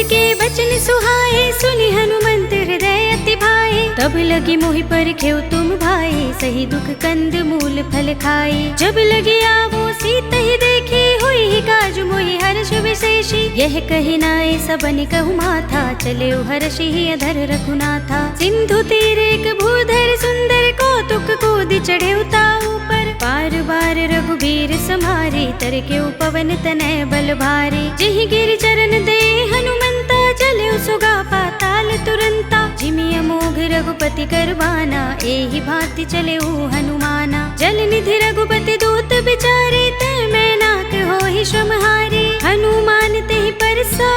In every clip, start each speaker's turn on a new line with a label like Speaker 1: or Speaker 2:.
Speaker 1: के बचन सुहाए, सुनि हनुमंत हृदय अति भाए। तब लगी मोहि पर खेव तुम भाई, सही दुख कंद मूल फल खाई। जब लगी आवो सीता ही देखी, हुई ही काज मोहि हर्ष विशेषी। यह कही नाय सबन कहु माथा, चले हर्षि ही अधर रघुनाथा। सिंधु तीर एक भूधर सुंदर, कौतुक कूद चढ़े उताऊ पर। बार बार रघुबीर समारे, तर के पवन तनय बल भारी। जिहि गिर चरण दे हनुमंता, चले सुगा पाताल तुरंता। जिमि अमोघ रघुपति करवाना, एहि भांति चले हनुमाना। जल निधि रघुपति दूत बिचारे, तै मैं नाक होहि श्रमहारी। हनुमान तेहि परसा,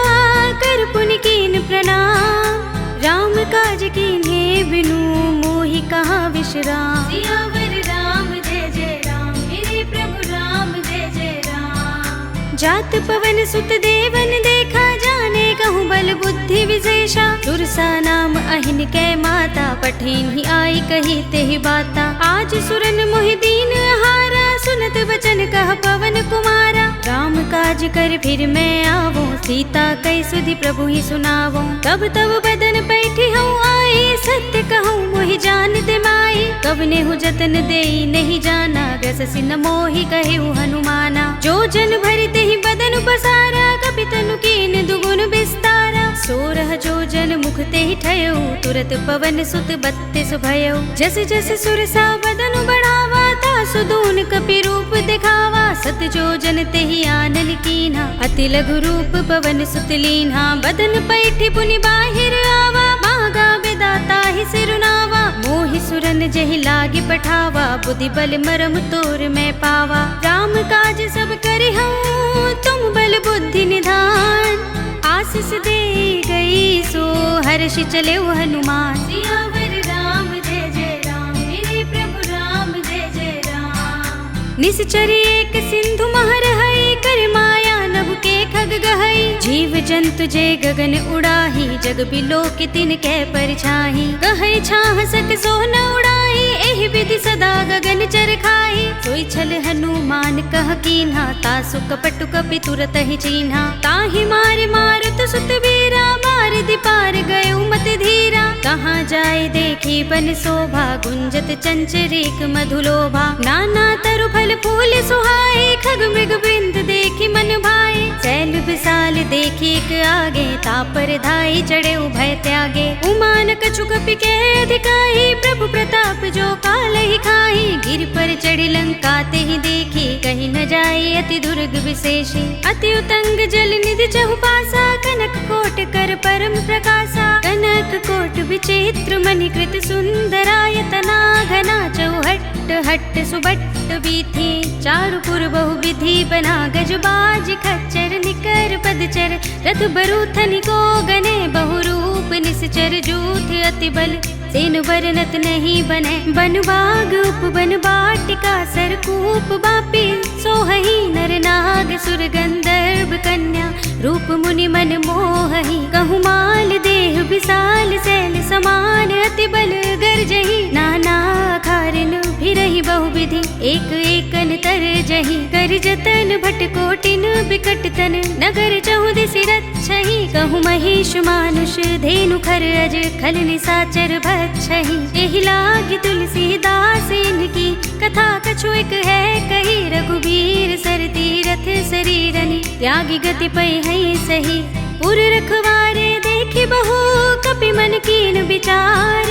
Speaker 1: कर पुनि कीन प्रणाम। राम काज कीन्हे बिनु, मोहि कहाँ विश्राम। सियावर राम जय जय राम, मेरे प्रभु राम जय जय राम। जात पवन सुत देवन देखा, जाने कहूँ बल बुद्धि विशेषा। सुरसा नाम अहिन कै माता, पठिन ही आई कही तेहि बाता। आज सुरन मोहि दीन हारा, सुनत बचन कह पवन कुमारा। राम काज कर फिर मैं आवो, सीता कई सुधि प्रभु ही सुनावो। तब तब बदन बैठी हूँ आई, सत्य कहूँ मोहि जान दे माई। कवने हूँ जतन दे नहीं जाना, ग्रससि न मोहि कहु हनुमाना। जो जन भरि तेहि बदन पसारा, कपि तनु कीन दुगुन विस्तारा। सोरह जो जन मुख तेहि ठयो, तुरत पवन सुत 32 भयो। जस जस सुरसा बदन बढ़ावा, तासु दून कपि रूप दिखावा। सत जो जन तेहि आनन कीन्हा, अति लघु रूप पवन सुत लीन्हा। बदन पैठी पुनि बाहिर आवा, मागा बेदाता ही सिरुनावा। मोहि सुरन जहि लागी पठावा, बुद्धि बल मरम तोर मैं पावा। राम काज सब करि हूँ, तुम बल बुद्धि निधान। आशीष दे गई सो, हर्षि चले हनुमान। सियावर राम जय जय राम, मेरे प्रभु राम जय जय राम। निश्चर एक सिंधु महर हई, कर माया नभ के खग गहई। जीव जंतु जे गगन उड़ाही, जग बिलो के तिन कै परछाही। कहै छाह सक सो न उड़ाही, एहि विधि सदा गगन चर खाही। सोई छल हनुमान कह कीन्हा, तासु कपटु कपि तुरत ही चीन्हा। ताहि मारे मारुत सुत वीरा, मार दिपार गए मत धीरा। कहाँ जाए देखी बन शोभा, गुंजत चंचरीक मधुलोभा। नाना तरु फल फूल सुहाए, खग मृग वृंद देखी मन भाए। शैल विशाल देखी एक आगे, तापर धाई चढ़े उभय त्यागे। उमान कछु कपि के अधिकाई, प्रभु प्रताप जो काल ही खाई। गिर पर चढ़ी लंका ते ही देखी, कहीं न जाए अति दुर्ग विशेषी। अति उतंग जल निधि चहुपासा, कनक कोट कर परम प्रकाशा। कनक कोट विचित्र मणिकृत सुंदरायतना, घना चौहट हट सुबट्ट बीथी। चारुपुर बहु विधि बना, गजबाज खच्चर निकर पदचर। रथ बरूथनि को गने, बहु रूप निश्चर जूथ अति बल। सेन वर्णत नहीं बने, बन बाग उपवन वाटिका। सरकूप बापी सोहही, नर नाग सुर गंधर्व कन्या। रूप मुनि मन मोहही, कहु माल देह विशाल। शैल समान अति बल गर्जही, नाना खारिन फिरहि बहुविधि। एक एकन तर जही, कर जतन भट कोटिन बिकट तन। नगर चहुदिसि रक्षहि, कहु महिष मानुष धेनु खर अज। खल निसाचर भक्षहि, एहि लागी तुलसीदास इनकी। कथा कछु एक है कही, रघुबीर सर तीरथ शरीरनि। त्यागी गति पै हई सही, पुर रखवारे देखी बहु। कपि मन कीन विचार,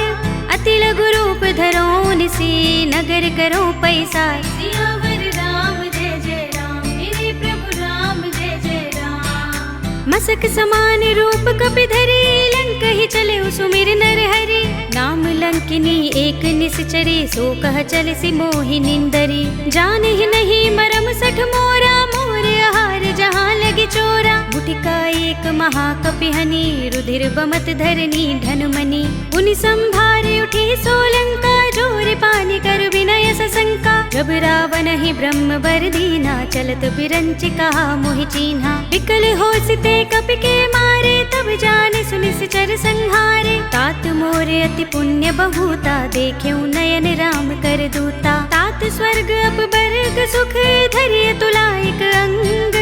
Speaker 1: अति लघु रूप धरो निसी। नगर करो पैसार। सियावर राम जय जय राम, मेरे प्रभु राम जय जय राम। मसक समान रूप कपि धरी, लंक ही चले सुमिर नर हरि। नाम लंकिनी एक निश्चरी, सो कह चल सि मोहि निंदरी। जान ही नहीं मरम सठ मोरा, मोर आहार जहाँ लगी चोरा। बुटिका एक महाकपिहनि, रुधिर बमत धरनी धनुमनि। उनि संभारे उठी सोलंका, जोर पानी कर विनय सशंका। जब रावण ही ब्रह्म वर दीना, चलत बिरंच कहा मोहि चीन्हा। विकल होसिते कपि के मारे, तब जाने सुनिश्चर संहारे। तात मोरे अति पुण्य बहुता, देखेउ नयन राम कर दूता। तात स्वर्ग अपवर्ग सुख, धरिय तुलाइक अंग।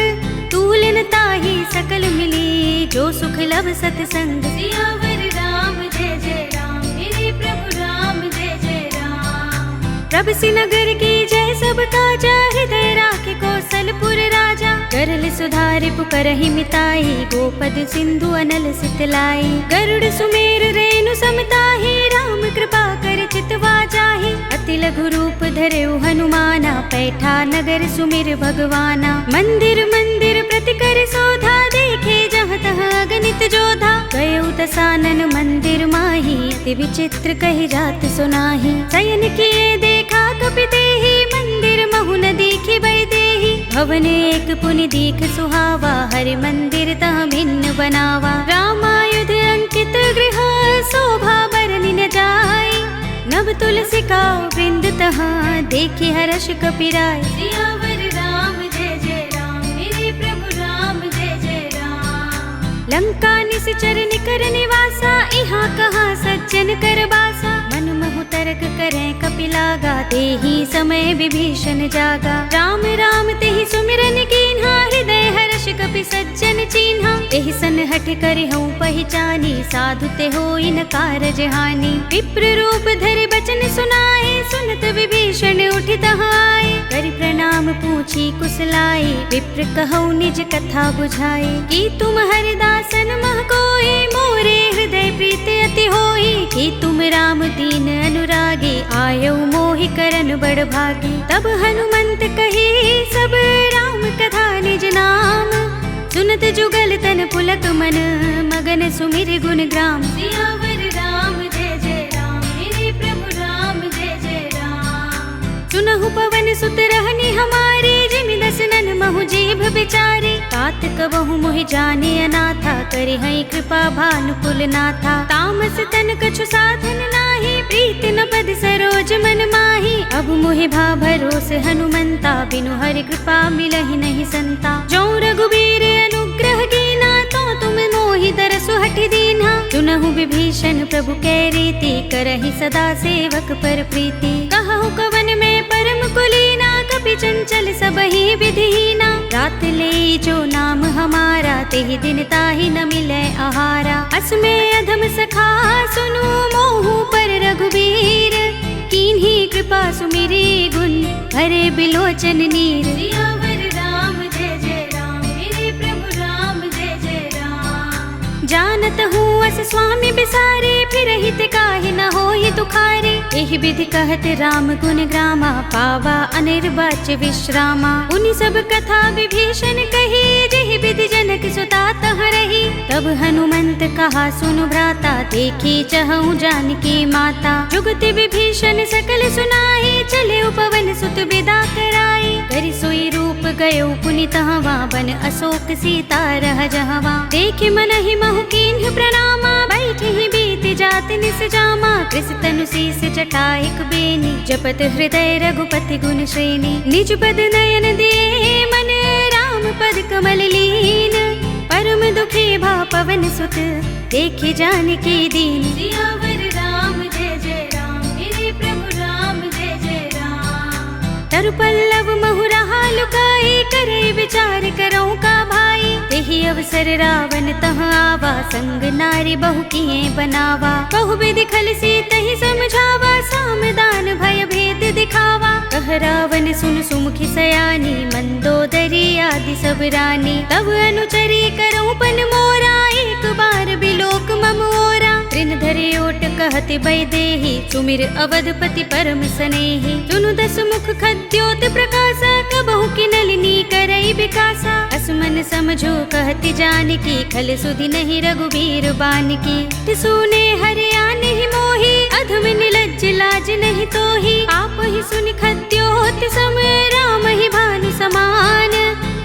Speaker 1: तूलन ताहि सकल मिली, जो सुख लब सतसंग। सियावर राम जय जय राम, मेरे प्रभु राम जय जय राम। प्रभ सिनगर की जय सब काजा, हृदय राखे कौशलपुर राजा। करल सुधारि पुकरहि मिताहि, गोपद सिंधु अनल सितलाई। गरुड़ सुमेर रेणु समताहि, राम कृपा कर चितवा जाहि। अति लघु रूप धरेउ हनुमाना, पैठा नगर सुमिर भगवाना। मंदिर मंदिर प्रति कर शोधा, देखे जहाँ तहाँ अगणित जोधा। गयउ दसानन मंदिर माही, अति विचित्र कहि जात सुनाही। शयन किए देखा कपि देहि, मंदिर महु न दीखि बैदेहि। भवन एक पुनि दीख सुहावा, हरि मंदिर तह भिन्न बनावा। रामायुध अंकित गृह, शोभा बरनि न जाय। नव तुलसी का वृंद तहाँ, देखि हर्ष कपिराय। सियावर राम जय जय राम, मेरे प्रभु राम जय जय राम। लंका निश्चर निकर निवासा, इहाँ कहाँ सज्जन कर बासा। मन महु तर्क करें कपिलागा, तेहि समय विभीषण जागा। राम राम तेहि सुमिरन कीन्हा, हृदय हर्ष कपि सज्जन चीन्हा। एहि सन हठ करि हऊँ पहिचानी, साधु ते होई न कारज हानि। विप्र रूप धरि बचन सुनाए, सुनत विभीषण उठि तहाँ आए। करि प्रणाम पूछी कुशलाई, विप्र कहऊ निज कथा बुझाई। कि तुम हरिदासन मह कोई, मोरे हृदय प्रीति अति होई। कि तुम राम दीन अनुरागी, आयऊ मोहि करन बड़ भागी। तब हनुमंत कही सब राम कथा निज नाम। सुनत जुगल तन पुलक मन, मगन सुमिर गुण ग्राम। सियावर राम जय जय राम, मेरे प्रभु राम जय जय राम। सुनहु पवन सुत रहनी हमारी, जिमि दसनन महु जीभ बिचारी। तात कबहु मोहि जाने अनाथा, करि हई कृपा भानुकुल नाथा। तामस तन कछु साधन नाही, प्रीत न पद सरोज मन माही। अब मोहि भा भरोस हनुमंता, बिनु हरि कृपा मिलहि नहीं संता। जो रघुबीर अनुग्रह कीना, तो तुम मोहि दरसु हठि दीन्हा। सुनहु विभीषण प्रभु कै रीति, करहि सदा सेवक पर प्रीति। कहु कवन में परम कुलीना, कपि चंचल सबहि विधिहीना। रात ले जो नाम हमारा, तेहि दिन ताहि न मिलै आहारा। अस्मे अधम सखा सुनु, मोहु पर रघुबीर। कीन्ही कृपा सुमिरी गुण, भरे बिलोचन नीर। सियावर राम जय जय राम, मेरे प्रभु राम जय जय राम। जानत हूँ अस स्वामी बिसारे, फिर हित काहि न होहि दुखारे। एहि विधि कहत राम गुण ग्रामा, पावा अनिर्वाच्य विश्रामा। उनि सब कथा विभीषण कही, जेहि विधि जनक सुता तह रही। तब हनुमंत कहा सुनु भ्राता, देखी चहु जानकी माता। जुगति विभीषण सकल सुनाई, चले पवन सुत विदा कराई। करि सोई रूप गयो पुनि तहवा, बन अशोक सीता रह जहवा। देखे मनहि महु कीन्ह प्रणामा, बैठि ही बीत जात निस जामा। कृष तनु शीस जटाइक बेनी, जपत हृदय रघुपति गुण श्रेणी। निज पद नयन दिए मन, राम पद कमल लीन। परम दुखी भा पवन सुत, देखे जानकी दीन। सियावर राम जय जय राम, मेरे प्रभु राम जय जय राम। तरु पल्लव महु रहा लुकाई, करे विचार करऊँ का भाई। तेहि अवसर रावण तह आवा, संग नारी बहु किए बनावा। बहु विधि खल सीतहि समझावा, सामदान भय भेद दिखावा। कह रावण सुन सुमुखी सयानी, मंदोदरी आदि सब रानी। तब अनुचरी करऊँ पन मोरा, एक बार बिलोक मम ओरा। तृण धरे ओट कहत बैदेहि, सुमिर अवधपति परम सनेहि। तुनु दस मुख खद्योत प्रकाशा, कबहु की नलिनी करई विकासा। असमन समझो कहति जानकी, खल सुधि नहीं रघुबीर बानकी। तिसुने हरियाणि मोहि, अधम निलज्ज लाज नहीं तोहि। आप ही सुनि खद्योत सम, राम ही भानु समान।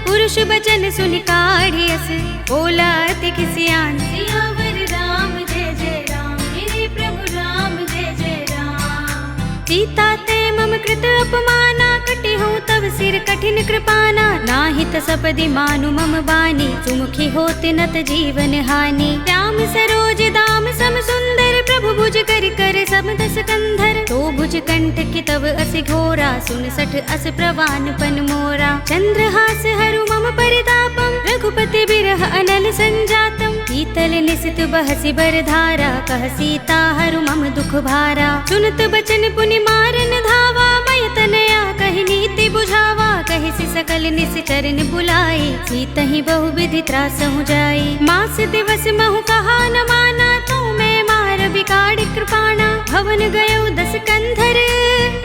Speaker 1: पुरुष बचन सुनि काढ़ियस, बोला अति किसियान। सियावर राम जय जय राम, मेरे प्रभु राम जय जय राम। सीता ते मम कृत अपमाना, कटि हूँ तब सिर कठिन कृपाना। नाहित सपदि मानु मम बानी, सुमुखी होत नत जीवन हानि। राम सरोज दाम सम सुंदर, प्रभु भुज कर कर सम दस कंधर। तो भुज कंठ की तब अस घोरा, 69 अस प्रवान पन मोरा। चंद्रहास हरु मम परितापम, रघुपति बिरह अनल संजातम। शीतल निसित बहसि बरधारा, कह सीता हरु मम दुख भारा। सुनत बचन पुनि मारन धावा, मय तनया कहि नीति बुझावा। कहि सकल निश्चर बुलाई, सीतहि बहु विधि त्रासहु जाई। मास दिवस महु कहा न माना, तो मैं मार बिगाड़ कृपाणा। भवन गयो 10 कंधर,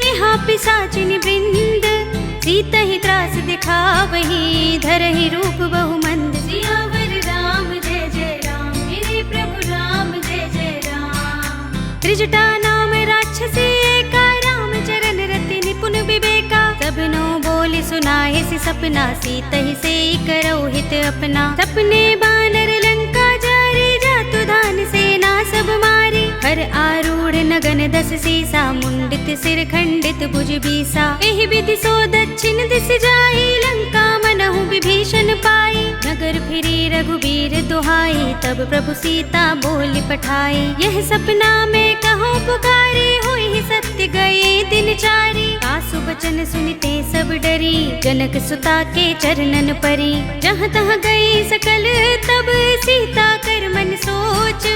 Speaker 1: यहाँ पिशाचिनी वृंद। सीतहि त्रास दिखावही, धरहि रूप बहु मंद। सियावर राम जय जय राम, मेरे प्रभु राम जय जय राम। त्रिजटा नाम राक्षसी एका, राम चरण रति निपुण विवेका। सबनो बोली सुनाए सि सपना, सीतहि से करो हित अपना। सपने बानर लंका जारी, जातु धान सेना सब मारी। हर आरूढ़ नगन 10 सीसा, मुंडित सिर खंडित भुज बीसा। एहि विधि सो दक्षिण दिस जाई, लंका मनहु विभीषण पाई। नगर फिरी रघुबीर दुहाई, तब प्रभु सीता बोली पठाई। यह सपना में कहो पुकारी, होई सत्य गए दिन चारी। सासु बचन सुनते सब डरी, जनक सुता के चरणन परी। जहाँ तहाँ गई सकल तब, सीता कर मन सोच।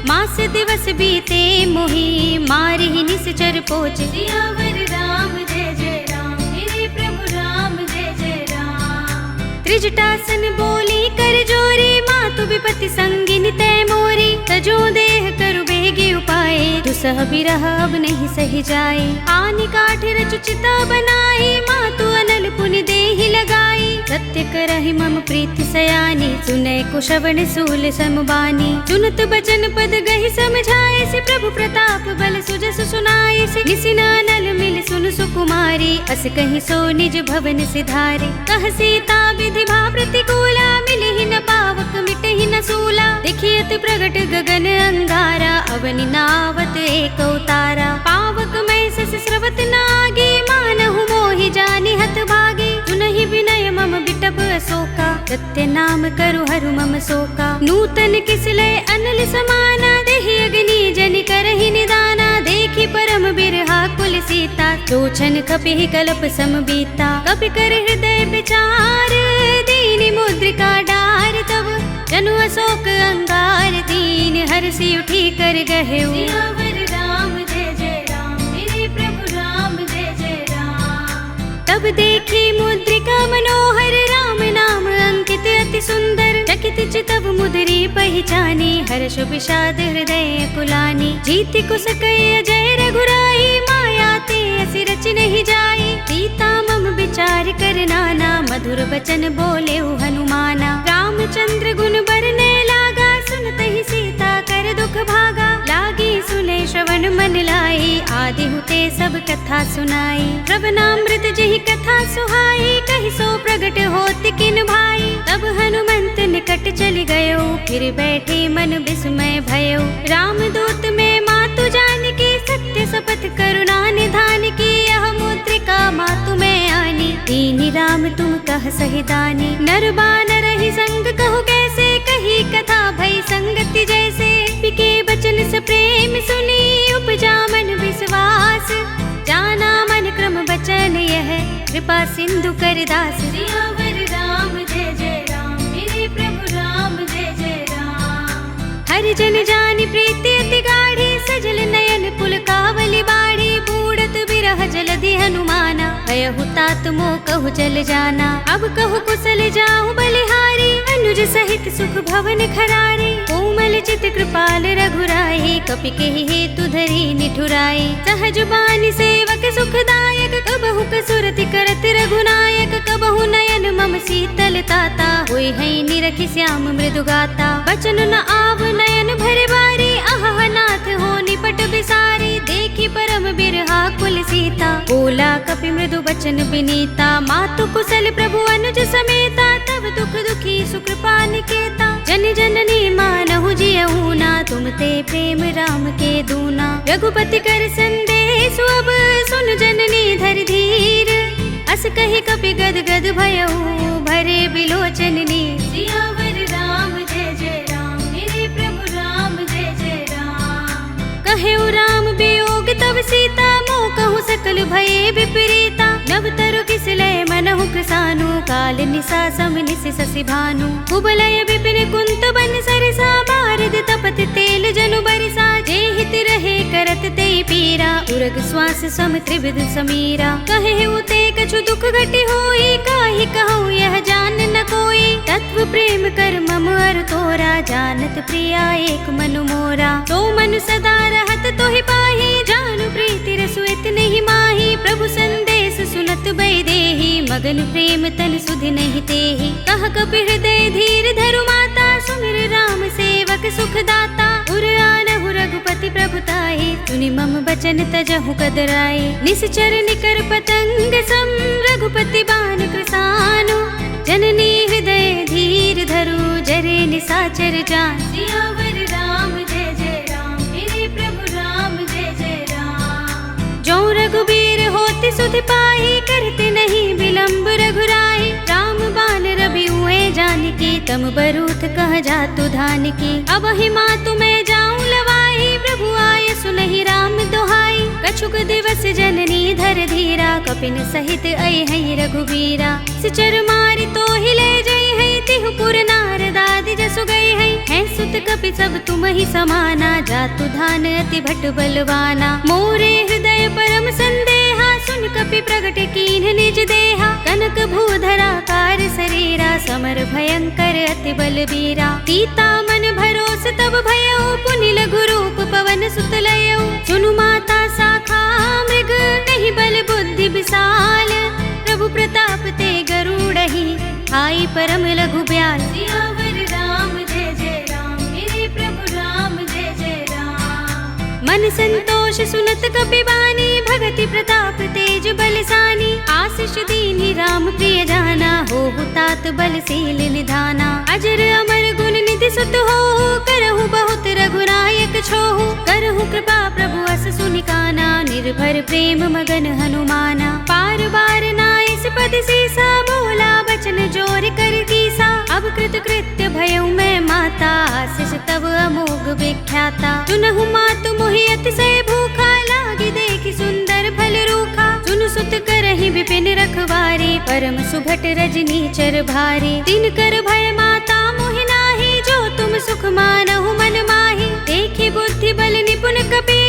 Speaker 1: मास दिवस बीते मोही, मारि निश्चर पोच। सियावर राम जय जय राम, मेरे प्रभु राम जय जय राम। त्रिजटासन बोली कर जोरी, मातु विपति संगिनी तय मोरी। तजो देह करु बेगी उपाय, दुसह बिरह अब नहीं सही जाए। आनि काठ रचु चिता बनाई, मातु अनल पुनि देहि लगाई। सत्य करहि मम प्रीति सयानी, सुनै कुशवन सूल समबानी। सुनत बचन पद गहि समझाए, से प्रभु प्रताप बल सुजस सुनाए। से निसिनानल मिल सुन सुकुमारी, अस कहि सो निज भवन सिधारे। कह सीता विधि भा प्रतिकूला, मिलहि न पावक मिटहि न सूला। देखियत प्रगट गगन अंगारा, अवनि नावत एक उतारा। पावक मैं सस स्रवत नागे, मानहु मोहि जानि हत भागे। सुनहि विनय मम बिटप अशोका, सत्य नाम करु हरु मम शोका। नूतन किसलय अनल समाना, देहि अग्नि जनि करहि निदाना। देखि परम बिरहा कुल सीता, लोचन कपिहि कलप सम बीता। कपि कर हृदय विचार, दीन मुद्रिका डार। तब जनु अशोक अंगार, दीन हरषि उठी कर गहेउ। सियावर राम जय जय राम, मेरे प्रभु राम जय जय राम। तब देखी मुद्रिका मनोहर, राम नाम अंकित अति सुंदर। चकित चितव मुदरी पहिचानी, हर्ष विषाद हृदय कुलानी। जीति कुस कय जय रघुराई, माया ते असि रच नहीं जाई। सीता मम विचार कर नाना, मधुर बचन बोले हनुमाना। रामचंद्र गुण बरने लागा, सुनतहि सीता कर दुख भागा। लागी सुने श्रवण मन लाई, आदि हुते सब कथा सुनाई। श्रवणामृत जहि कथा सुहाई, कहि सो प्रगट होत किन भाई। तब हनुमंत निकट चली गयो, फिर बैठे मन विस्मय भयो। रामदूत में मातु जान की, सत्य शपथ करुणा निधान की। यह मुद्रिका मातु में आनी, दीनि राम तुम कह सही दानी। नर बानर ही संग कहु कैसे, कही कथा भई संगति जैसे। पिके बचन स प्रेम सुनी, उपजा मन विश्वास। जाना मन क्रम बचन यह, कृपा सिंधु कर दास। सियावर राम जय जय राम, मेरे प्रभु राम जय जय राम। हर जन जानि प्रीति अति गाढ़ी, सजल नयन पुलकावली बाढ़ी। बूढ़त बिरह जलधि हनुमाना, भयहु तात मोह कहु चल जाना। अब कहु कुशल जाहु बलिहारी, अनुज सहित सुख भवन खरारी। कोमल चित कृपाल रघुराई, कपि केहि हेतु धरि निठुराई। सहज बानी सेवक सुखदायक, कबहु कसुरति करत रघुनायक। कबहु नयन मम शीतल ताता, होय है निरखि श्याम मृदु गाता। बचन न आव नयन भर बारी, अहह नाथ हो निपट बिसारी। देखि परम बिरहा कुल सीता, बोला कपि मृदु बचन बिनीता। मातु कुशल प्रभु अनुज समेता, तब दुख दुखी सुकृपा निकेता। जन जननी मानहु जियहु ना, तुम ते प्रेम राम के दूना। रघुपति कर संदेश अब, सुन जननी धर धीर। अस कहि कपि गद गद भयहु, भरे बिलोचन नीर। सियावर राम जय जय राम, मेरे प्रभु राम जय जय राम। सकल भये विपरीता नव तरु किसलय मनहु कृसानु काल निसा सम निसि ससि भानु कुबलय विपिन कुंत बन सरिसा बारद तपत तेल जनु बरिसा जे हित रहे करत ते पीरा उरग श्वास सम त्रिविध समीरा कहे उते कछु दुख घटी होई काहि कहूँ यह जान न कोई तत्व प्रेम कर मम अर तोरा जानत प्रिया एक मनु मोरा तो मन सदा रहत तो ही पाही जानु प्रीति रसुइत नहीं माही प्रभु संदेश सुनत बै देही मगन प्रेम तन सुधि नहीं तेही कह कपि हृदय धीर धरु माता सुमिर राम सेवक सुख दाता उर आनहु रघुपति प्रभुताहि सुनि मम बचन तजहु कदराए निश्चर निकर पतंग सम रघुपति बान कृसानु जननी हृदय धीर धरु जरे निसाचर जान सियावर राम जय जय राम मेरे प्रभु राम जय जय राम जो रघुबीर होति सुधि पाई करते नहीं विलंब रघुराई राम बान रवि हुए जानकी तम बरूथ कह जातु धान की अब ही मातु मैं जाऊं लवाई प्रभु आय सुनहि राम दोहाई कछुक दिवस जननी धर धीरा कपिन सहित आई है रघुबीरा सिचर मारी तो ही ले जई है तिहु पुर नारदादि जसु गई है सुत कपि सब तुम ही समाना जातु धान अति भट बलवाना मोरे हृदय परम संदेहा सुन कपि प्रगट कीन्ह निज देहा कनक भूधरा कार शरीरा समर भयंकर अति बलबीरा सीता मन भरोस तब भयो पुनि लघु रूप पवन सुत लयो सुनु माता साखा मृग नहीं बल बुद्धि विशाल प्रभु प्रताप ते गरुड़हि आई परम लघु ब्याल सियावर राम जय जय राम मेरे प्रभु राम जय जय राम मन संतोष सुनत कपि बानी भगति प्रताप तेज बलसानी आशीष दीनी राम प्रिय जाना हो तात बलशील निधाना अजर अमर गुण निधि सुत हो करहु बहुत रघुनायक छोहु करहु कृपा प्रभु अस सुनिकाना निर्भर प्रेम मगन हनुमाना पार बार नाइस पद सीसा बोला बचन जोर कर कीसा अब कृत कृत्य भयउ मैं माता आशीष तब अमोघ विख्याता सुनहु मातु मोहि अतिशय भूखा लागी देखि सुंदर फल रूखा सुनु सुत करहि विपिन रखवारे परम सुभट रजनी चर भारे तिन कर भय माता मोहि नाही जो तुम सुख मानहु मन माही देखि बुद्धि बल निपुण कपि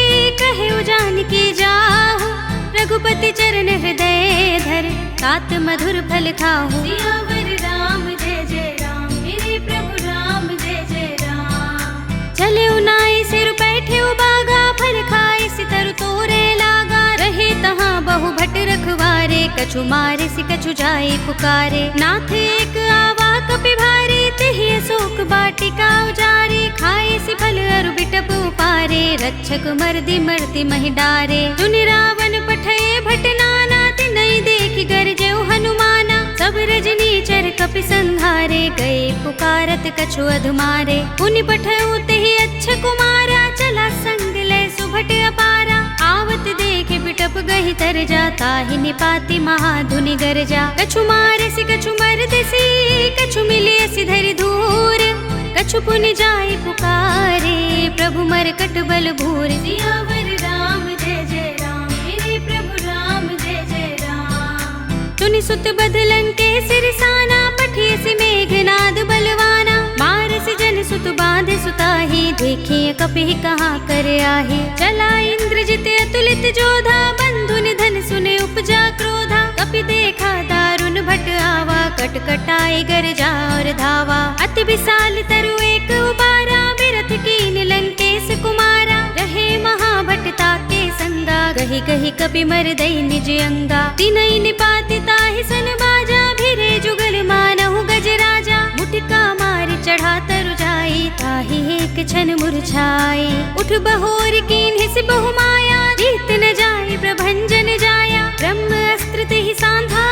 Speaker 1: कहे जानकी जाहु रघुपति चरण हृदय धर तात मधुर फल खाहु सियावर राम जय जय राम मेरे प्रभु राम जय जय राम चले उनाई सिर बैठे बागा फल खाए सितर तोरे लागा रहे तहाँ बहु भट रखवारे कछु मारे सि कछु जाए पुकारे नाथ एक आवा कपि भारे तेहि अशोक बाटिका उजारे खाए सि फल अरु बिटप उपारे रक्षक मर्दि मर्ति महि डारे सुनि रावण पठये भट नाना तिनहि देखि गरजेउ हनुमाना सब रजनी चर कपि संहारे गए पुकारत कछु अधमारे पुनि पठऊ तेहि अच्छ कुमारा चला संग ले सुभट अपारा आवत देखे बिटप गहि तर जाता ही निपाति महाधुनि गरजा कछु मारे सि कछु मर्द सी कछु मिले सि धरि धूर कछु पुनि जाय पुकारे प्रभु मरकट बल भूर सियावर राम जय जय राम मेरे प्रभु राम जय जय राम तुनि सुत बदलन के सिरसाना पठिए सि मेघनाद बलवाना मारस जन सुत बांध सुताही देखिए कपि कहाँ कर आहे चला इंद्रजित अतुलित जोधा बंधु निधन सुने उपजा क्रोधा कपि देखा दारुण भट आवा कटकटाई गरजा और धावा अति विशाल तरु एक उबारा बिरथ कीन लंकेश कुमारा रहे महाभट ताके संगा गहि गहि कपि मर दई निज अंगा तिनहि निपाति ताहि सन बाजा भिरे जुगल मानहु गज राजा मुटिका मार चढ़ा तरु जाई ताहि एक क्षण मुरझाई उठ बहोर कीन हिस बहु माया जीत न जाय प्रभंजन जाया ब्रह्म अस्त्र तिहि सांधा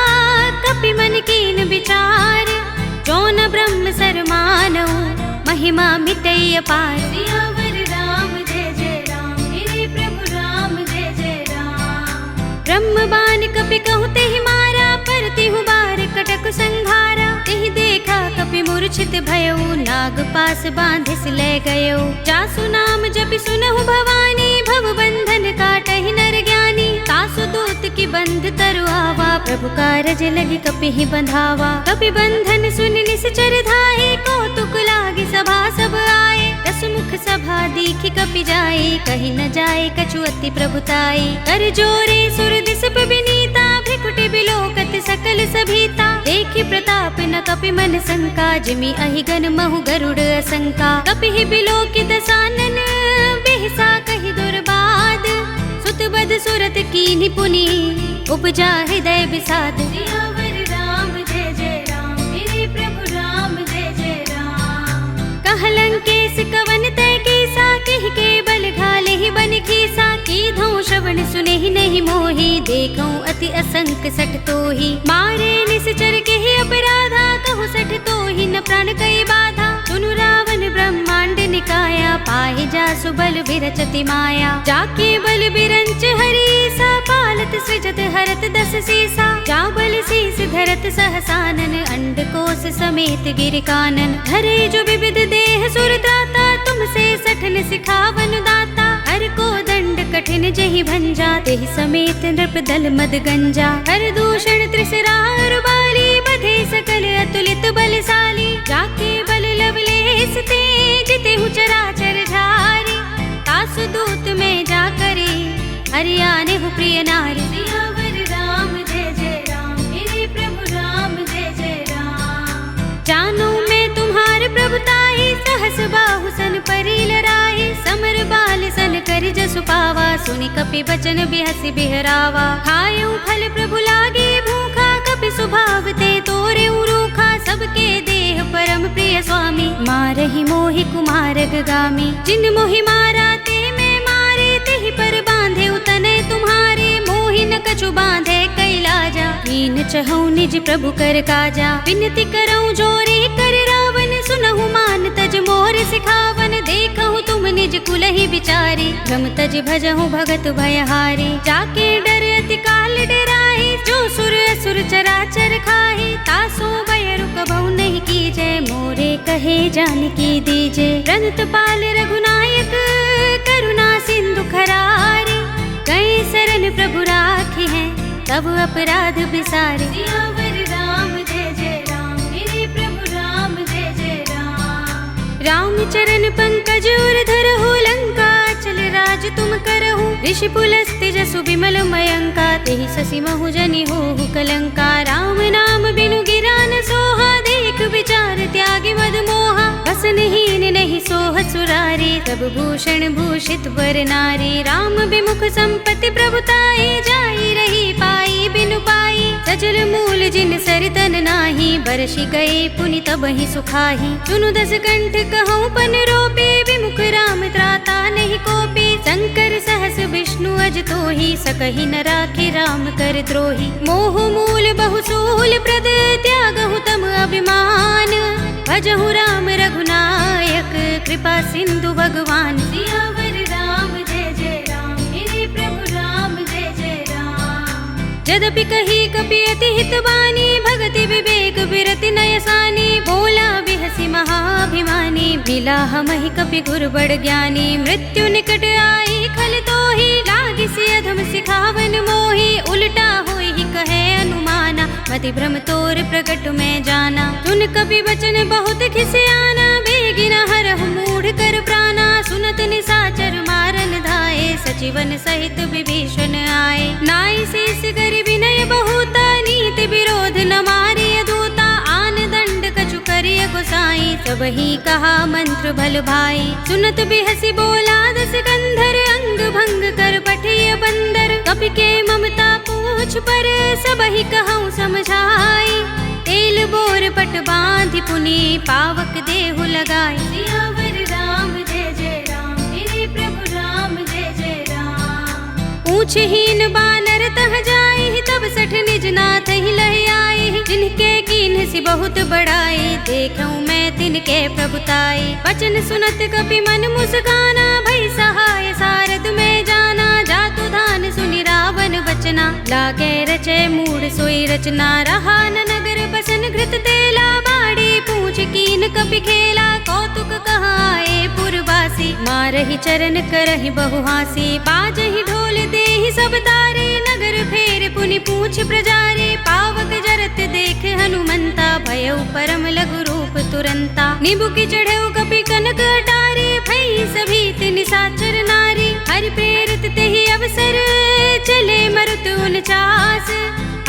Speaker 1: कपि मन कीन विचार जो न ब्रह्म सर मानौ महिमा मिटय पार सियावर राम जय जय राम मेरे प्रभु राम जय जय राम ब्रह्म बाण कपि कहु तेहि मारा पर तिहु बार कटक संघारा तेहि देखा कपि मूर्छित भयउ नाग पास बांधिस ले गयो जासु नाम जपि सुनहु भवानी भव बंधन काटहि नर ज्ञानी तासु दूत की बंध तरु आवा, प्रभु कारज लगी कपि ही बंधावा। कपि बंधन सुन निश्चर धाये, कौतुक लागी सभा सब आए। दस मुख सभा दीखि कपि जाए, कही न जाए कछु अति प्रभुताई। कर जोरे सुर दिस विनीता, भ्रिकुटि बिलोकत सकल सभीता। देखि प्रताप न कपि मन शंका, जिमि अहिगन महु गरुड़ असंका। कपि ही बिलोकित सानन, बिहसा कहि दुर्बाद। सुत बद सुरत कीन्हि पुनि, उपजा हृदय विषाद। सियावर राम जय जय राम, मेरे प्रभु राम जय जय राम। कहलंकेश कवन तय कीसा, कहि के बल घाले ही बन खीसा। कीधौ श्रवण सुने ही नहीं मोही, देखौ अति असंक सठ तोही। मारे निश्चर के ही अपराधा, कहु सठ तोही न प्राण कई बाधा। सुनु रावण ब्रह्मांड निकाया, पाहि जासु बल विरचति माया। जाके बल बिरंच हरीसा, पालत सृजत हरत दस सीसा। जा बल शीस धरत सहसानन, अंडकोश समेत गिर कानन। धरे जो विविध देह सुर त्राता, तुमसे सठन सिखावन दाता। हर को दंड कठिन जहि भंजा, तेहि समेत नृप दल मद गंजा। हर दूषण त्रिसरा बाली, बधे सकल अतुलित बलशाली। जाके बल लवलेस ते, जितेहु चराचर झारी। तासु दूत में जा करे, हरियाने हु प्रिय नारी। सियावर राम जय जय राम, मेरे प्रभु राम जय जय राम। जानो मैं तुम्हार प्रभुताई, सहस बाहु सन परी लराई। समर बाल सन कर जसु पावा, सुनि कपि बचन बिहसि बिहरावा। खायउ फल प्रभु लागे भूखा, कपि स्वभाव ते तोरे रूखा। सबके देह परम प्रिय स्वामी, मारहि मोहि कुमारग गामी। जिन मोहि मारा ते मैं मारे, तेहि पर बांधे उतने तुम्हारे। मोहि न कछु बांधे कैलाजा, हीन चहु निज प्रभु कर काजा। विनती करऊं जोरे कर रावण, सुनहु मान तज मोर सिखावन। देखहु तुम निज कुल ही विचारी, भ्रम तज भजहु भगत भयहारी। जाके डर अति काल डराहि, जो सुर असुर चराचर खाहि। तासो भय रुकबहु नहीं कीजै, मोरे कहे जानकी दीजे। रंत पाल रघुनायक, करुणा सिंधु खरारी। गए शरण प्रभु राखी हैं, तब अपराध बिसारे। सियावर राम जय जय राम, मेरे प्रभु राम जय जय राम। राम चरण पंकज उर धरहु, लंका चल राज तुम करहु। ऋषि पुलस्त्य जसु विमल मयंका, तेहि शशि महु जनि होहु कलंका। राम नाम बिनु गिरा न सोहा, देख विचार त्यागी मद मोहा। बसनहीन नहीं सोह सुरारी, सब भूषण भूषित वर नारी। राम विमुख संपत्ति प्रभुताई, जाई रही पाई बिनु पाई। सजल मूल जिन सरितन नाही, बरषि गए पुनि तबहि सुखाही। सुनु दस कंठ कहूँ पन रोपी, विमुख राम त्राता नहीं कोपी। शंकर सहस विष्णु अज तोहि, सकहि न राखे राम कर द्रोही। मोह मूल बहु सूल प्रद, त्यागहु तम अभिमान। भजहु राम रघुनायक, कृपा सिंधु भगवान। सियावर राम जय जय राम, मेरे प्रभु राम जय जय राम। यद्यपि कही कपि अति हित बानी, भगति विवेक विरति नयसानी। बोला बिहसि महाभिमानी, मिला हमहि कपि गुर बड़ ज्ञानी। मृत्यु निकट आई खल तोहि, लागी सि अधम सिखावन मोहि। उल्टा होई ही कहे अनुमाना, मति भ्रम तोर प्रगट में जाना। सुन कपि वचन बहुत खिसियाना, बेगिना हरहु मूढ़ कर प्राणा। सुनत निसाचर मारन धाये, सचिवन सहित विभीषण आए। नाई शेष कर विनय बहुता, नीति विरोध न मारिय दूता। आन दंड कछु करिय गोसाई, सबहि कहा मंत्र भल भाई। सुनत बिहसि बोला दस कंधर, अंग भंग कर पठिय बंदर। कपि के ममता पूछ पर, सबहि कहूँ समझाई। तेल बोर पट बांधि पुनि, पावक देहु लगाई। सियावर राम जय जय राम, मेरे प्रभु राम जय जय राम। ऊँचहीन बानर तह जाई, तब सठ निज नाथ ही लहि आई। जिनके कीन्ह सि बहुत बड़ाई, देखऊँ मैं तिनके प्रभुताई। वचन सुनत कपि मन मुस्काना, भई सहाय सारद में जाना। जातु धान सुनि रावण बचना, लागे रचे मूढ़ सोई रचना। रहा न नगर बसन घृत तेला, बाड़ी पूछ कीन कपि खेला। कौतुक कहाए पुरवासी, मारहि चरण करहि बहु हासी, बाजहि ढोल देहि सब तारे, नगर फेर पुनि पूछ प्रजारे, पावक जरत देख हनुमंता, भयउ परम लघु रूप तुरंता, निबुकि चढ़ऊ कपि कनक अटारे, भई सभीत निशाचर नारी, हरि प्रेरित तेहि अवसर, चले मरुत 49,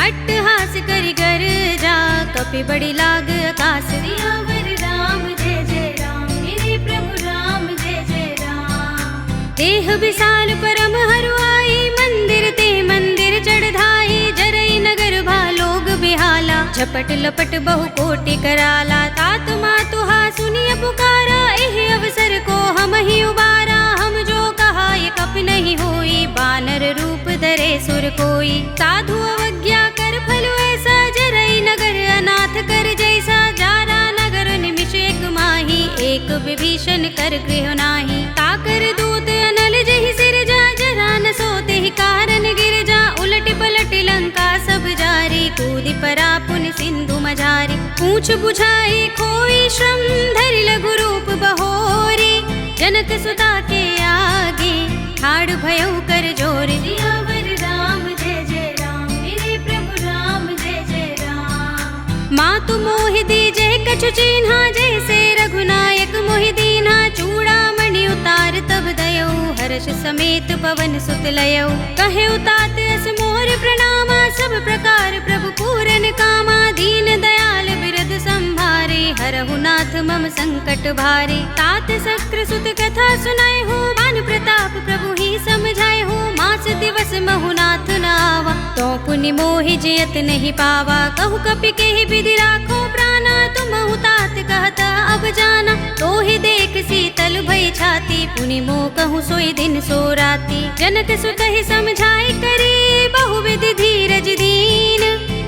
Speaker 1: अट्टहास करि गर्जा, कपि बड़ी लाग आकाश, सियावर राम जय जय राम, मेरे प्रभु राम जय जय राम। देह विशाल परम हरुआई, मंदिर ते मंदिर चढ़धाई, जरई नगर भालोग बिहाला, झपट लपट बहु कोटि कराला, तात मातुहा सुनिय पुकारा, एह अवसर को हम ही उबारा, हम जो कहा ये कप नहीं होई, बानर रूप धरे सुर कोई, साधु अवज्ञा कर फल ऐसा, जरई नगर अनाथ कर जैसा, जारा नगर निमिष एक माही, एक विभीषण कर गृह नाही, ताकर दूत अनल जहि सिर जा, जरा न सोते ही कारण गिर जा, उलट पलट लंका सब जारी, कूदि परा पुन सिंधु मझारी, पूछ बुझाई कोई श्रम, धरि लघु रूप बहोरी, जनक सुता के आगे ठाड़ भयउ कर जोरी, सियावर राम जय जय राम, मेरे प्रभु राम जय जय राम। मातु मोहि दीजे कछु चिन्हा, जैसे रघुनायक मोहि दीन्हा, चूड़ामणि उतार तब दयऊ, हर्ष समेत पवन सुत लयऊ, कहे तात अस मोर प्रणामा, सब प्रकार प्रभु पूरन कामा, दीन दयाल बिरद संभारे, हरहु नाथ मम संकट भारे, तात शक्र सुत कथा सुनाए हो, मान प्रताप प्रभु ही समझाए हो, मास दिवस महु नाथ न आवा, तो पुनि मोहि जियत नहीं पावा, कहु कपि केहि विधि राखो प्राणा, तुम तात कहता अब जाना, तो ही देख शीतल भई छाती, पुनि मोह कहूँ सोई दिन सो राती, जनक सुत ही समझाई करी, बहु विधि धीरज दीन,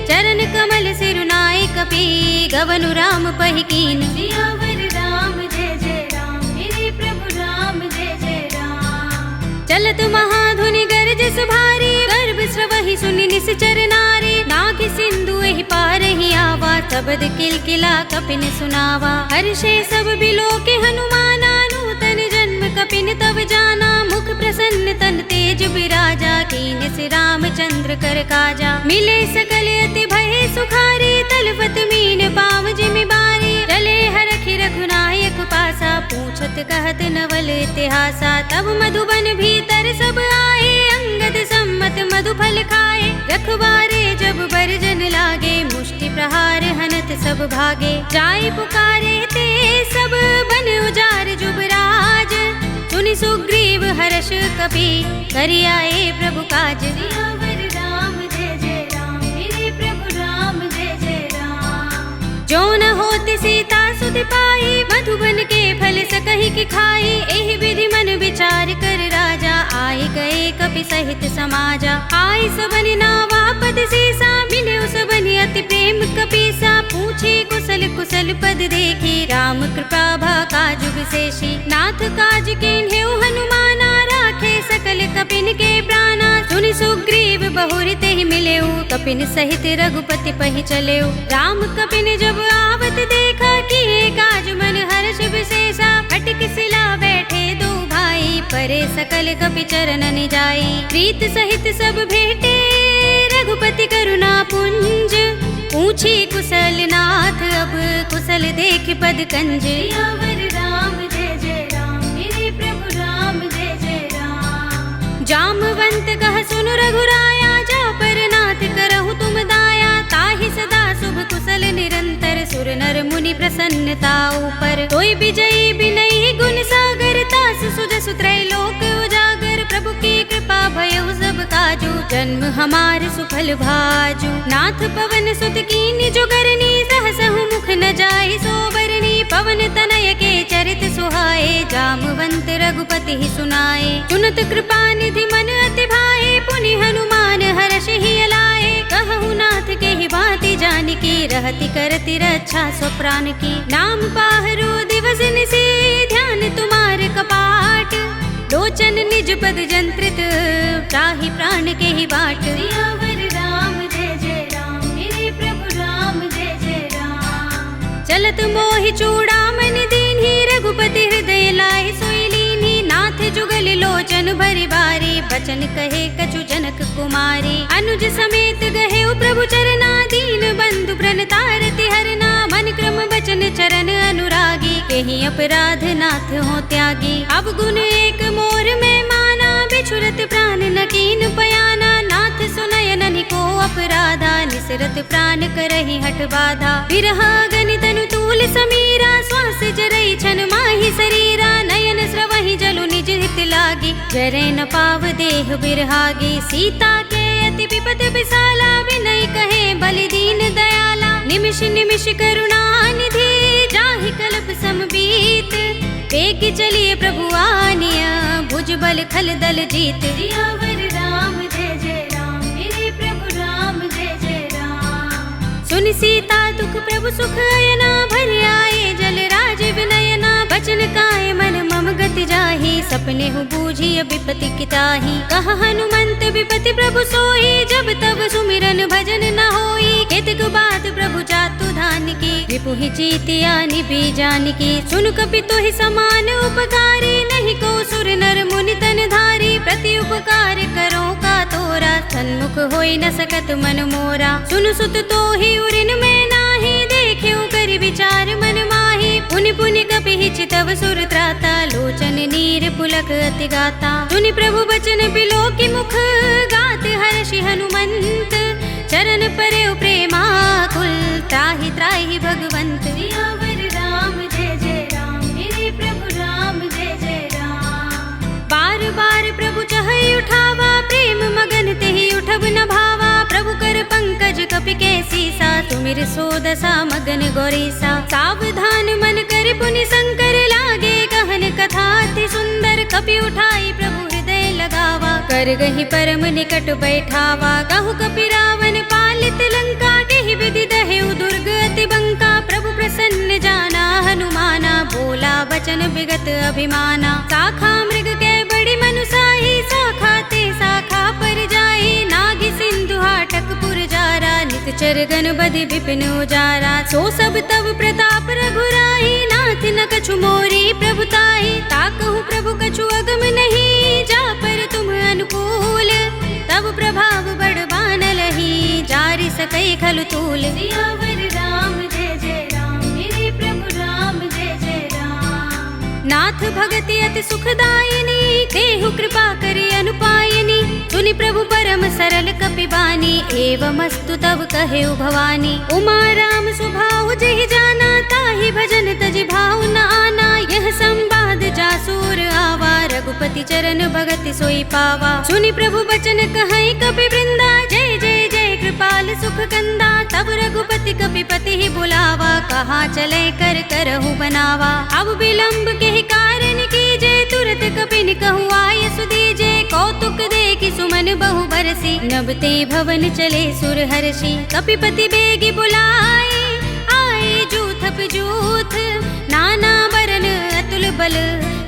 Speaker 1: चरण कमल सिरुनाई कपि, गवनु राम पहि कीन, सियावर राम जय जय राम, मेरे प्रभु राम जय जय राम। चलत महाधुनि गरजस भारी, गर्भ स्रवहि सुनि निश्चर नारी, नागि सिंधु एहि पारहि आवा, शब्द किलकिला कपिन सुनावा, हर्षे सब बिलोके हनुमाना, नूतन जन्म कपिन तब जाना, मुख प्रसन्न तन तेज बिराजा, कीन से रामचंद्र कर काजा, मिले सकल अति भय सुखारी, तलवत मीन पाव जिमि बारी, चले हरखि रघुनायक पासा, पूछत कहत नवल इतिहासा, तब मधुबन भीतर सब आए, अंगद सम्मत मधु फल खाए, रखवारे जब बरजन लागे, मुष्टि प्रहार हनत सब भागे, जाय पुकारे ते सब बन उजार जुबराज, सुनि सुग्रीव हर्ष कपि, करि आए प्रभु काज, सियावर राम जय जय राम, मेरे प्रभु राम जय जय राम। जो न होते सीता सुधि पाई, मधुबन के फल सकहि की खाई, एहि विधि मन विचार कर राजा, आए गए कपि सहित समाजा, आय सबनि नावा पद सीसा, मिले सबनि अति प्रेम कपीसा, पूछे कुशल कुशल पद देखी, राम कृपा भा काजु विशेषी, नाथ काज कीन्हेउ हनुमाना, राखे सकल कपिन के प्राणा, सुनि सुग्रीव बहुरि तेहि मिलेउ, कपिन सहित रघुपति पहि चलेउ, राम कपिन जब आवत देखा, किए काज मन हर्ष विशेषा, फटक सिला बैठे दो भाई, परे सकल कपि चरणन जाई, प्रीत सहित सब भेटे, रघुपति करुणा पुंज, पूछी कुशल नाथ अब, कुशल देख पद कंज, सियावर राम जय जय राम, मेरे प्रभु राम जय जय राम। जामवंत कह सुन रघुराया, जा पर नाथ करहु तुम दाया, ताहि सदा शुभ कुशल निरंतर, सुर नर मुनि प्रसन्नता ऊपर, तोय विजयी बिनहि गुण सागर, तास सुजसु त्रैलोक उजागर, प्रभु की कृपा भयउ सब काजू, जन्म हमार सुफल भाजू, नाथ पवन सुत कीन्हि जुगरनी, सहसहु मुख न जाहि सोबरनी, पवन तनय के चरित सुहाए, जामवंत रघुपति ही सुनाए, सुनत कृपा निधि मन अति भाए, पुनि हनुमान हर्ष ही लाए, कहु नाथ के ही भांति जानकी, रहति करति रक्षा स्वप्रान की, नाम पाहरो दिवस निशि, ध्यान तुम्हार कपाट, लोचन निज पद जंत्रित, त्राहि प्राण के ही बाट, सियावर राम जय जय राम, मेरे प्रभु राम जय जय राम। चलत मोहि चूड़ामणि दीन्हि, रघुपति हृदय लाहि सोई लीन्हि, बचन कहे कछु जनक कुमारी। अनुज समेत गहे प्रभु चरना, दीन बंधु प्रणतारति हरना। मन क्रम बचन चरण अनुरागी, केहि अपराध नाथ हो त्यागी। अब गुण एक मोर में माना, बिछुरत प्राण न कीन पयाना। नाथ सुनयन निको अपराधा, निसरत प्राण करहि हठ बाधा। विरह गनि तनु तूल समीरा, श्वास जरई छन माहि शरीरा। नयन स्रवहि जलु निज हित लागी, जरै न पाव देह बिरहागी। सीता के अति विपद विसाला, विनय कहे बलि दीन दयाला। निमिष निमिष करुणा निधि, जाहि कल्प समबीत। वेग चलिए प्रभु आनिया, भुज बल खल दल जीत। सियावर राम जय जय राम, मेरे प्रभु राम जय जय राम। सुनि सीता दुख प्रभु सुख अयना, भर आए जल राज विनयना। बचन काय मन मम गति जाहि, सपने हूँ बूझी विपति किताहि। कहा हनुमंत विपति प्रभु सोई, जब तब सुमिरन भजन न होई। केतक बात प्रभु जातु धान की, रिपुहि जीतिया निबि जानकी। सुन कपि तोहि समान उपकारी, नहीं को सुर नर मुनि तन धारी। प्रति उपकार करो का तोरा, सन्मुख होई न सकत मन मोरा। सुन सुत तोहि उरिन में नाही, देख्यो करि विचार मन माही। पुनि पुनि कपि चितव सुर त्राता, लोचन नीर पुलक अति गाता। सुनि प्रभु बचन बिलोकि मुख, गात हर्षि हनुमंत। चरण परे प्रेमाकुल, त्राहि त्राहि भगवंत। सियावर राम जय जय राम, मेरे प्रभु राम जय जय राम। बार बार प्रभु चहई उठावा, प्रेम मगन तेहि उठब न भावा। प्रभु कर पंकज कपि के सीसा, सुमिर सो दशा मगन गौरीसा। सावधान मन कर पुनि शंकर, लागे गहन कथा अति सुंदर। कपि उठाई प्रभु हृदय लगावा, कर गहि परम निकट बैठावा। कहु कपि रावण पालित लंका, केहि विधि दहेउ दुर्ग अति बंका। प्रभु प्रसन्न जाना हनुमाना, बोला बचन विगत अभिमाना। शाखा मृग के बड़ी मनुसाही, शाखा ते शाखा पर जाई। नागी सिंधु हाटक पुर जारा, नित चरगन बदि विपिन उजारा। सो सब तब प्रताप रघुराई, नाथ न कछु मोरी प्रभुताई। ताकहु प्रभु कछु अगम नहीं, जा पर तुम अनुकूल। तब प्रभाव बड़ बानलहि, जारि सकई खलु तूल। सियावर राम जय जय राम, मेरे प्रभु राम जय जय राम। नाथ भगति अति सुखदायिनी, देहु कृपा करि अनुपायिनी। सुनि प्रभु परम सरल कपिबानी, एवमस्तु तब कहेउ भवानी। उमा राम सुभाउ जहि जाना, ताहि भजन तजि भाउ न आना। यह संवाद जासूर आवा, रघुपति चरण भगति सोई पावा। सुनि प्रभु बचन कहई कपि वृंदा, जय जय जय कृपाल सुख कंदा। तब रघुपति कपिपति ही बुलावा, कहाँ चले कर करहु बनावा। अब विलंब के कारण कीजे, तुरत कपिन कहु आय सुदीजे। कौतुक देखि सुमन बहु बरसी, नबते भवन चले सुर हर्षि। कपिपति बेगी बुलाए, आए जूथप जूथ। नाना बरन अतुल बल,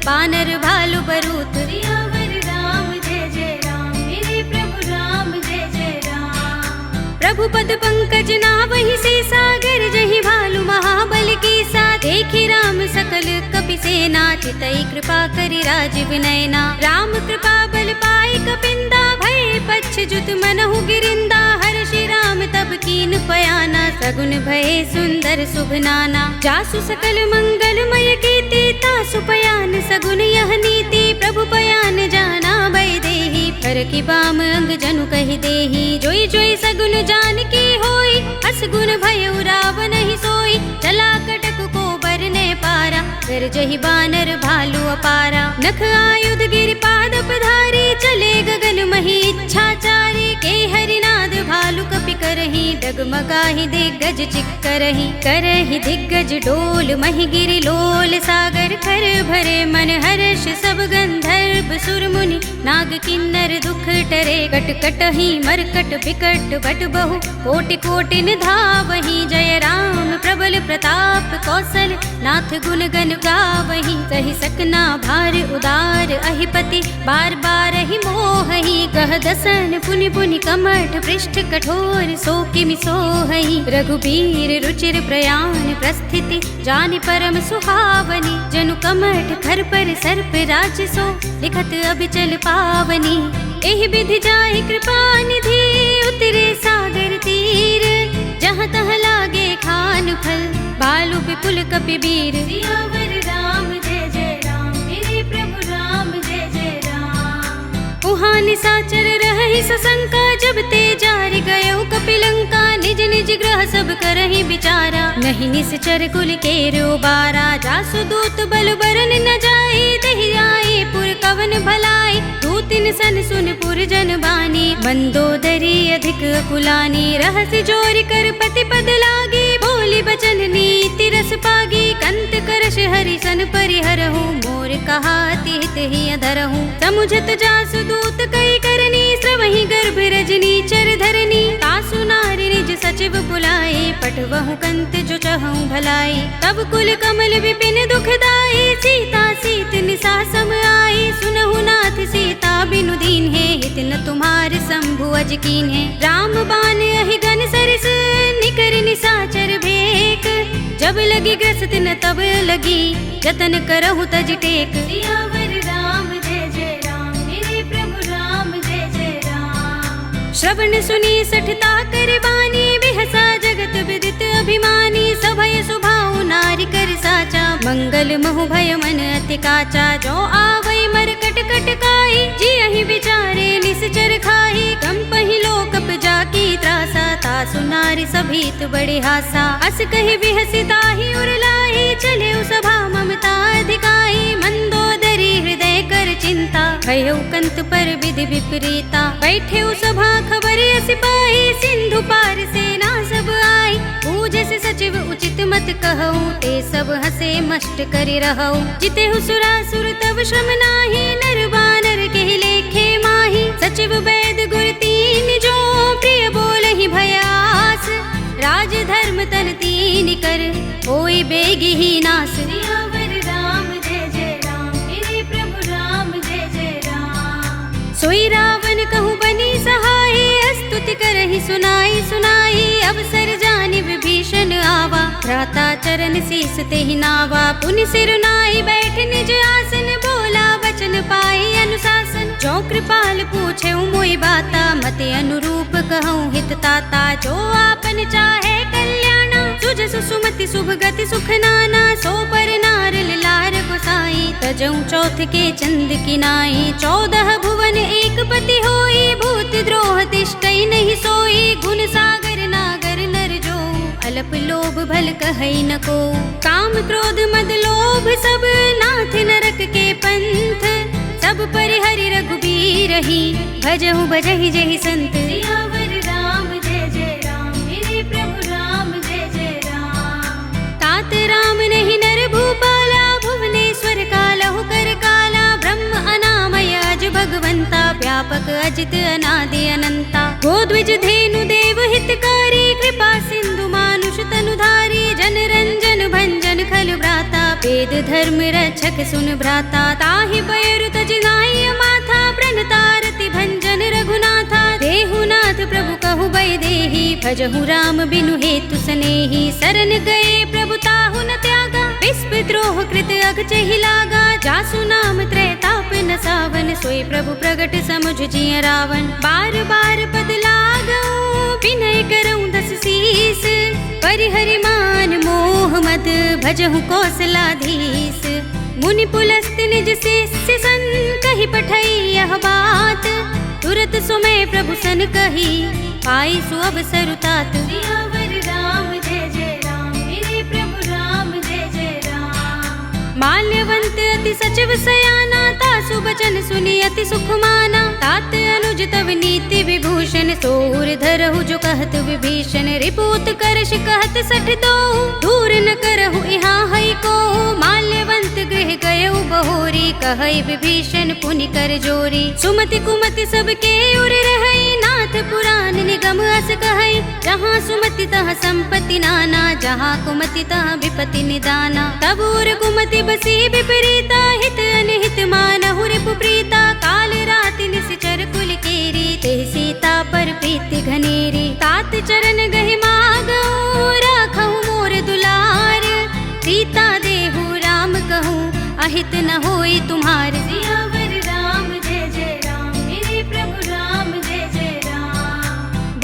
Speaker 1: बानर भालु बरूथ। सियावर राम जय जय राम, मेरे प्रभु राम जय जय राम। प्रभु पद पंकज नावहि सीसा, गर जहि भालु महाबल कीसा। देखि राम सकल कपि सेना, चितई कृपा करि राजीव नयना। राम कृपा बल पाई कपिंदा, भय पच्छ जुत मनहु गिरिंदा। हर्षि राम तब कीन पयाना, सगुन भय सुंदर शुभ नाना। जासु सकल मंगलमय कीर्ति, तासु पयान सगुन यह नीति। प्रभु पयान जाना भय देहि, पर की बाम अंग जनु कहि देहि। जोई जोई सगुन जान की होई, अस गुण भय रावण ही सोई। चला कटक को बरने पारा, कर जहि बानर भालु अपारा। नख आयुध गिर पाद पधारी, चले गगन मही इच्छाचारी। के हरिनाद भालु कपि करहि, डगमगाहि दिग्गज चिक्करहि। करहि दिग्गज डोल महि गिरि लोल सागर। कर भरे मन हर्ष सब गंधर्व सुर मुनि। नाग किन्नर दुख टरे, कट कटहि मरकट बिकट बट बहु। कोटि कोटि निधावहि, जय राम प्रबल प्रताप कौशल। नाथ गुण गन गावहि, सहि सकना भार उदार। अहिपति बार बार ही मोहहि, कह दसन पुनि पुनि कमठ पृष्ठ कठोर। सो किमि सोहहि, रघुबीर रुचिर प्रयाण प्रस्थिति। जानि परम सुहावनी, जनु कमठ खर पर सर्प राज सो। लिखत अभिचल पावनी। एहि विधि जाहि कृपा निधि उतरे सागर तीर जहाँ तहाँ लागे खान फल बालु विपुल कपिबीर। सियावर राम जय जय राम मेरे प्रभु राम जय जय राम। उहाँ निशाचर रहहि सशंका जब ते जारि गयो कपिलंका निज निज ग्रह सब करहि विचारा नहीं निश्चर कुल केर उबारा। जासु दूत बल बरन न जाए तहि आए पुर कवन भलाई दूतिन सन सुन पुर जन बानी मंदोदरी अधिक कुलानी। रहस्य जोरि कर पति पद लागी बोली बचन नीति रस पागी कंत करश हरि सन परिहरहु मोर कहा तिहित ही अधरहु। समुझत जासु दूत कई करनी श्रवहि गर्भ रजनी चर धरनी तासु नारी निज सचिव बुलाए पठवहु कंत जो चहु भलाई। तब कुल कमल विपिन दुखदाई सीता सीत निसा सम आई सुनहु नाथ सीता बिनु दीन है हित न तुम्हार शंभु अज कीन है। राम बान अहि गन सरस निकर निसाचर भेक जब लगी ग्रस्त न तब लगी जतन करहु तज टेक। सियावर राम जय जय राम मेरे प्रभु राम जय जय राम। श्रवण सुनी सठता कर बानी बिहसा जगत विदित अभिमानी सभय सुभाऊ नारी कर साचा मंगल महु भय मन अति काचा। जो आवै मर कट कट काई जी अहि विचारे निश्चर खाई कंपहि लोकप जाकी त्रासा तासु नारी सभीत बड़े हासा। अस कहि बिहसिता ही उरलाई चले सभा ममता अधिकाई मंदोदरी हृदय कर चिंता भयउ कंत पर विधि विपरीता। बैठे सभा खबर सिपाही सिंधु पार सेना सब आई पूजे से सचिव उचित मत कहूँ ते सब हंसे मष्ट करि रहूँ। जिते सुरासुर तब श्रम नाही नर बानर के लेखे माही सचिव वैद गुर तीन जो प्रिय बोलहि भयास राज धर्म तन तीन कर होई बेगी ही नास। सियावर राम जय जय राम मेरे प्रभु राम जय जय राम। सोई रावण कहूँ बनी सहाय स्तुति करहि सुनाई सुनाई अवसर जानि विभीषण आवा भ्राता चरण शीस तेहि नावा। पुनि सिर नाई बैठ निज आसन बोला वचन पाई अनुशासन। जो कृपाल पूछे मोहि बाता मते अनुरूप कहूँ हित ताता। जो आपन चाहे कल्याणा सुजसु सुमति शुभ गति सुख नाना सो पर नार लार गोसाई तजऊ चौथ के चंद किनाई। 14 भुवन एक पति होई भूत द्रोह तिष्ठई नहीं सोई गुण सागर नागर नर जो अल्प लोभ भल कहई न को। काम क्रोध मद लोभ सब नाथ नरक के पंथ सब परिहरि रघुबीर ही भजहु भजहि जहि संत। सियावर राम जय जय राम मेरे प्रभु राम जय जय राम। तात राम नहीं नर भूपाला भुवनेश्वर कालहु कर काला ब्रह्म अनामय अज भगवंता व्यापक अजित अनादि अनंता। गोद्विज धेनु देव हितकारी कृपा सिंधु मानुष तनुधारी जन रंजन भंजन खल भ्राता वेद धर्म रक्षक सुन भ्राता। ताहि पैरु तज नाई माथा प्रणतारति भंजन रघुनाथा देहुनाथ प्रभु कहु बै देहि भजहु राम बिनु हेतु सनेहि। शरण गए प्रभु ताहु न त्यागा विस्प द्रोह कृत अघचहि लागा। जासु नाम त्रैताप न सावन सोई प्रभु प्रगट समुझ जिय रावण। बार बार पद लागऊ विनय करऊँ 10 शीस परिहरि मान मोह मद भजहु कौशलाधीश। मुनि पुलस्त निज शिष्य सन कहि पठई यह बात तुरत सुमय प्रभु सन कही पाई सु अवसर तात। सियावर राम जय जय राम मेरे प्रभु राम जय जय राम। माल्यवंत अति सचिव सयाना तासु बचन सुनि अति सुख माना। तात अनुज तव नीति विभूषण सोर धरहु जो कहत विभीषण। रिपूत करश कहत सठ दो दूर न करहु यहाँ हई को। माल्यवंत गृह गयउ बहोरी कहई विभीषण पुनि कर जोरी। सुमति कुमति सबके उर रहई नाथ पुराण निगम अस कहई। जहाँ सुमति तहाँ संपत्ति नाना जहाँ कुमति तहाँ विपत्ति निदाना। तब उर कुमति बसी विपरीता हित अनहित मानहु रिपु प्रीता। काल राति निश्चर कुल केरी ते सीता पर प्रीति घनेरी। तात चरण गहि मागऊ राखहु मोर दुलार सीता देहु राम कहूँ अहित न होई तुम्हार। सियावर राम जय जय राम मेरे प्रभु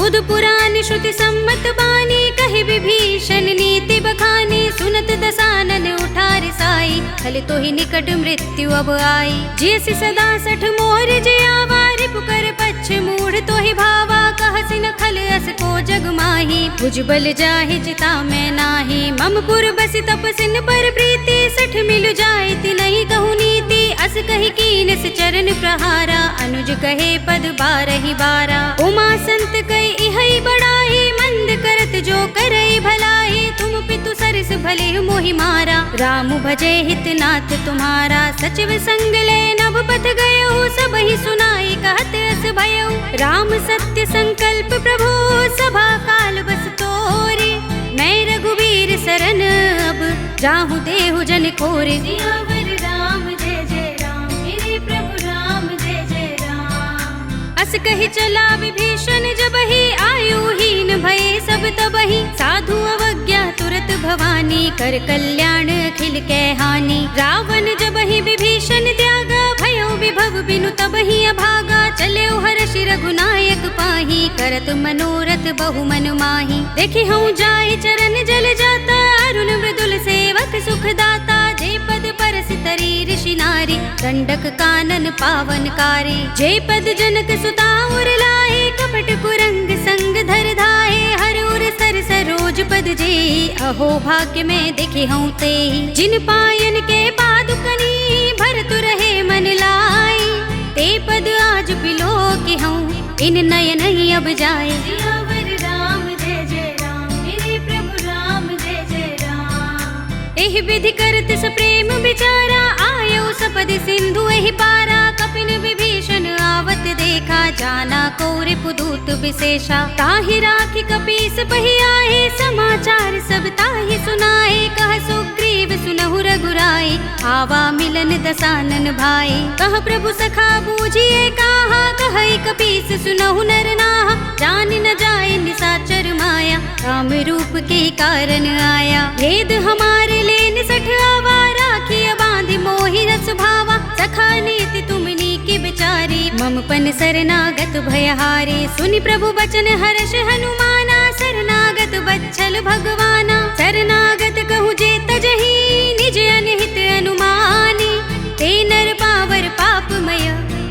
Speaker 1: बुध पुराण श्रुति सम्मत बानी, कहि विभीषण नीति बखानी। सुनत दसानन उठार साई, खल तो ही निकट मृत्यु अब आई। जियसि सदा सठ मोर जे आवा, रिपुकर पच्छ मूढ़ तो ही भावा। कहसि न खल अस को जग माही, भुजबल जाहि चिता में नाही। मम पुर बसि तपसिन पर प्रीति, सठ मिलु जाय तिनहि कहु नीति। अस कहि कीनस चरण प्रहारा, अनुज कहे पद बारहि बारा। उमा संत कहि इहै बड़ाई, मंद करत जो करई भलाई। तुम पितु सरस भले मोहि मारा, राम भजे हित नाथ तुम्हारा। सचिव संग ले नभ पथ गयो, सबहि सुनाई कहत अस भयो। राम सत्य संकल्प प्रभु, सभा काल बस तोरे। मैं रघुबीर सरन अब, जाहु देहु जन कोरे। सियावर राम जय जय राम, मेरे प्रभु राम जय जय राम। अस कहि चला विभीषण जबहि, आयुहीन भये सब तबहि। साधु अवज्ञा तुरत भवानी, कर कल्याण अखिल कै हानि। रावण जबहि विभीषण त्यागा, भयो विभव बिनु तबहि अभागा। चले हर्षि रघुनायक पाही, करत मनोरथ बहु मन माही। देखि हूँ जाय चरण जल जाता, अरुण मृदुल सेवक सुख दाता। जे पद परस तरी ऋषि नारी, दंडक कानन पावनकारी। जे पद जनक सुता उर लाए, कपट कुरंग संग धर धाए। हर उर सर सरोज पद जे, अहो भाग्य में देखे हूँ ते। जिन पायन के पादुकनी, भरत रहे मन लाई। ते पद आज बिलो के हूँ, इन नयन ही अब जाए। सियावर राम जय जय राम, मेरे प्रभु राम जय जय राम। एहि विधि करत सप्रेम विचारा, आयो सपद सिंधु एहि पारा। कपिन विभीषण आवत देखा, जाना कौरि पुदूत विशेषा। ताहि राखी कपीस पहि आए, समाचार सब ताहि सुनाए। कह सुग्रीव सुनहु रघुराई, आवा मिलन दसानन भाई। कह प्रभु सखा बूझिए काहा, कहई कपीस सुनहु नर नाहा। जान न जाए निसाचर माया, राम रूप के कारण आया। भेद हमारे लेन सठ आवा, राखिय बांधि मोहि रस भावा। सखा नीति तुमनी की बिचारी, मम पन शरणागत भयहारी। सुनि प्रभु बचन हर्ष हनुमाना, शरणागत बच्छल भगवाना। शरणागत कहु जे तजहि, निज अनहित अनुमानी। ते नर पावर पापमय,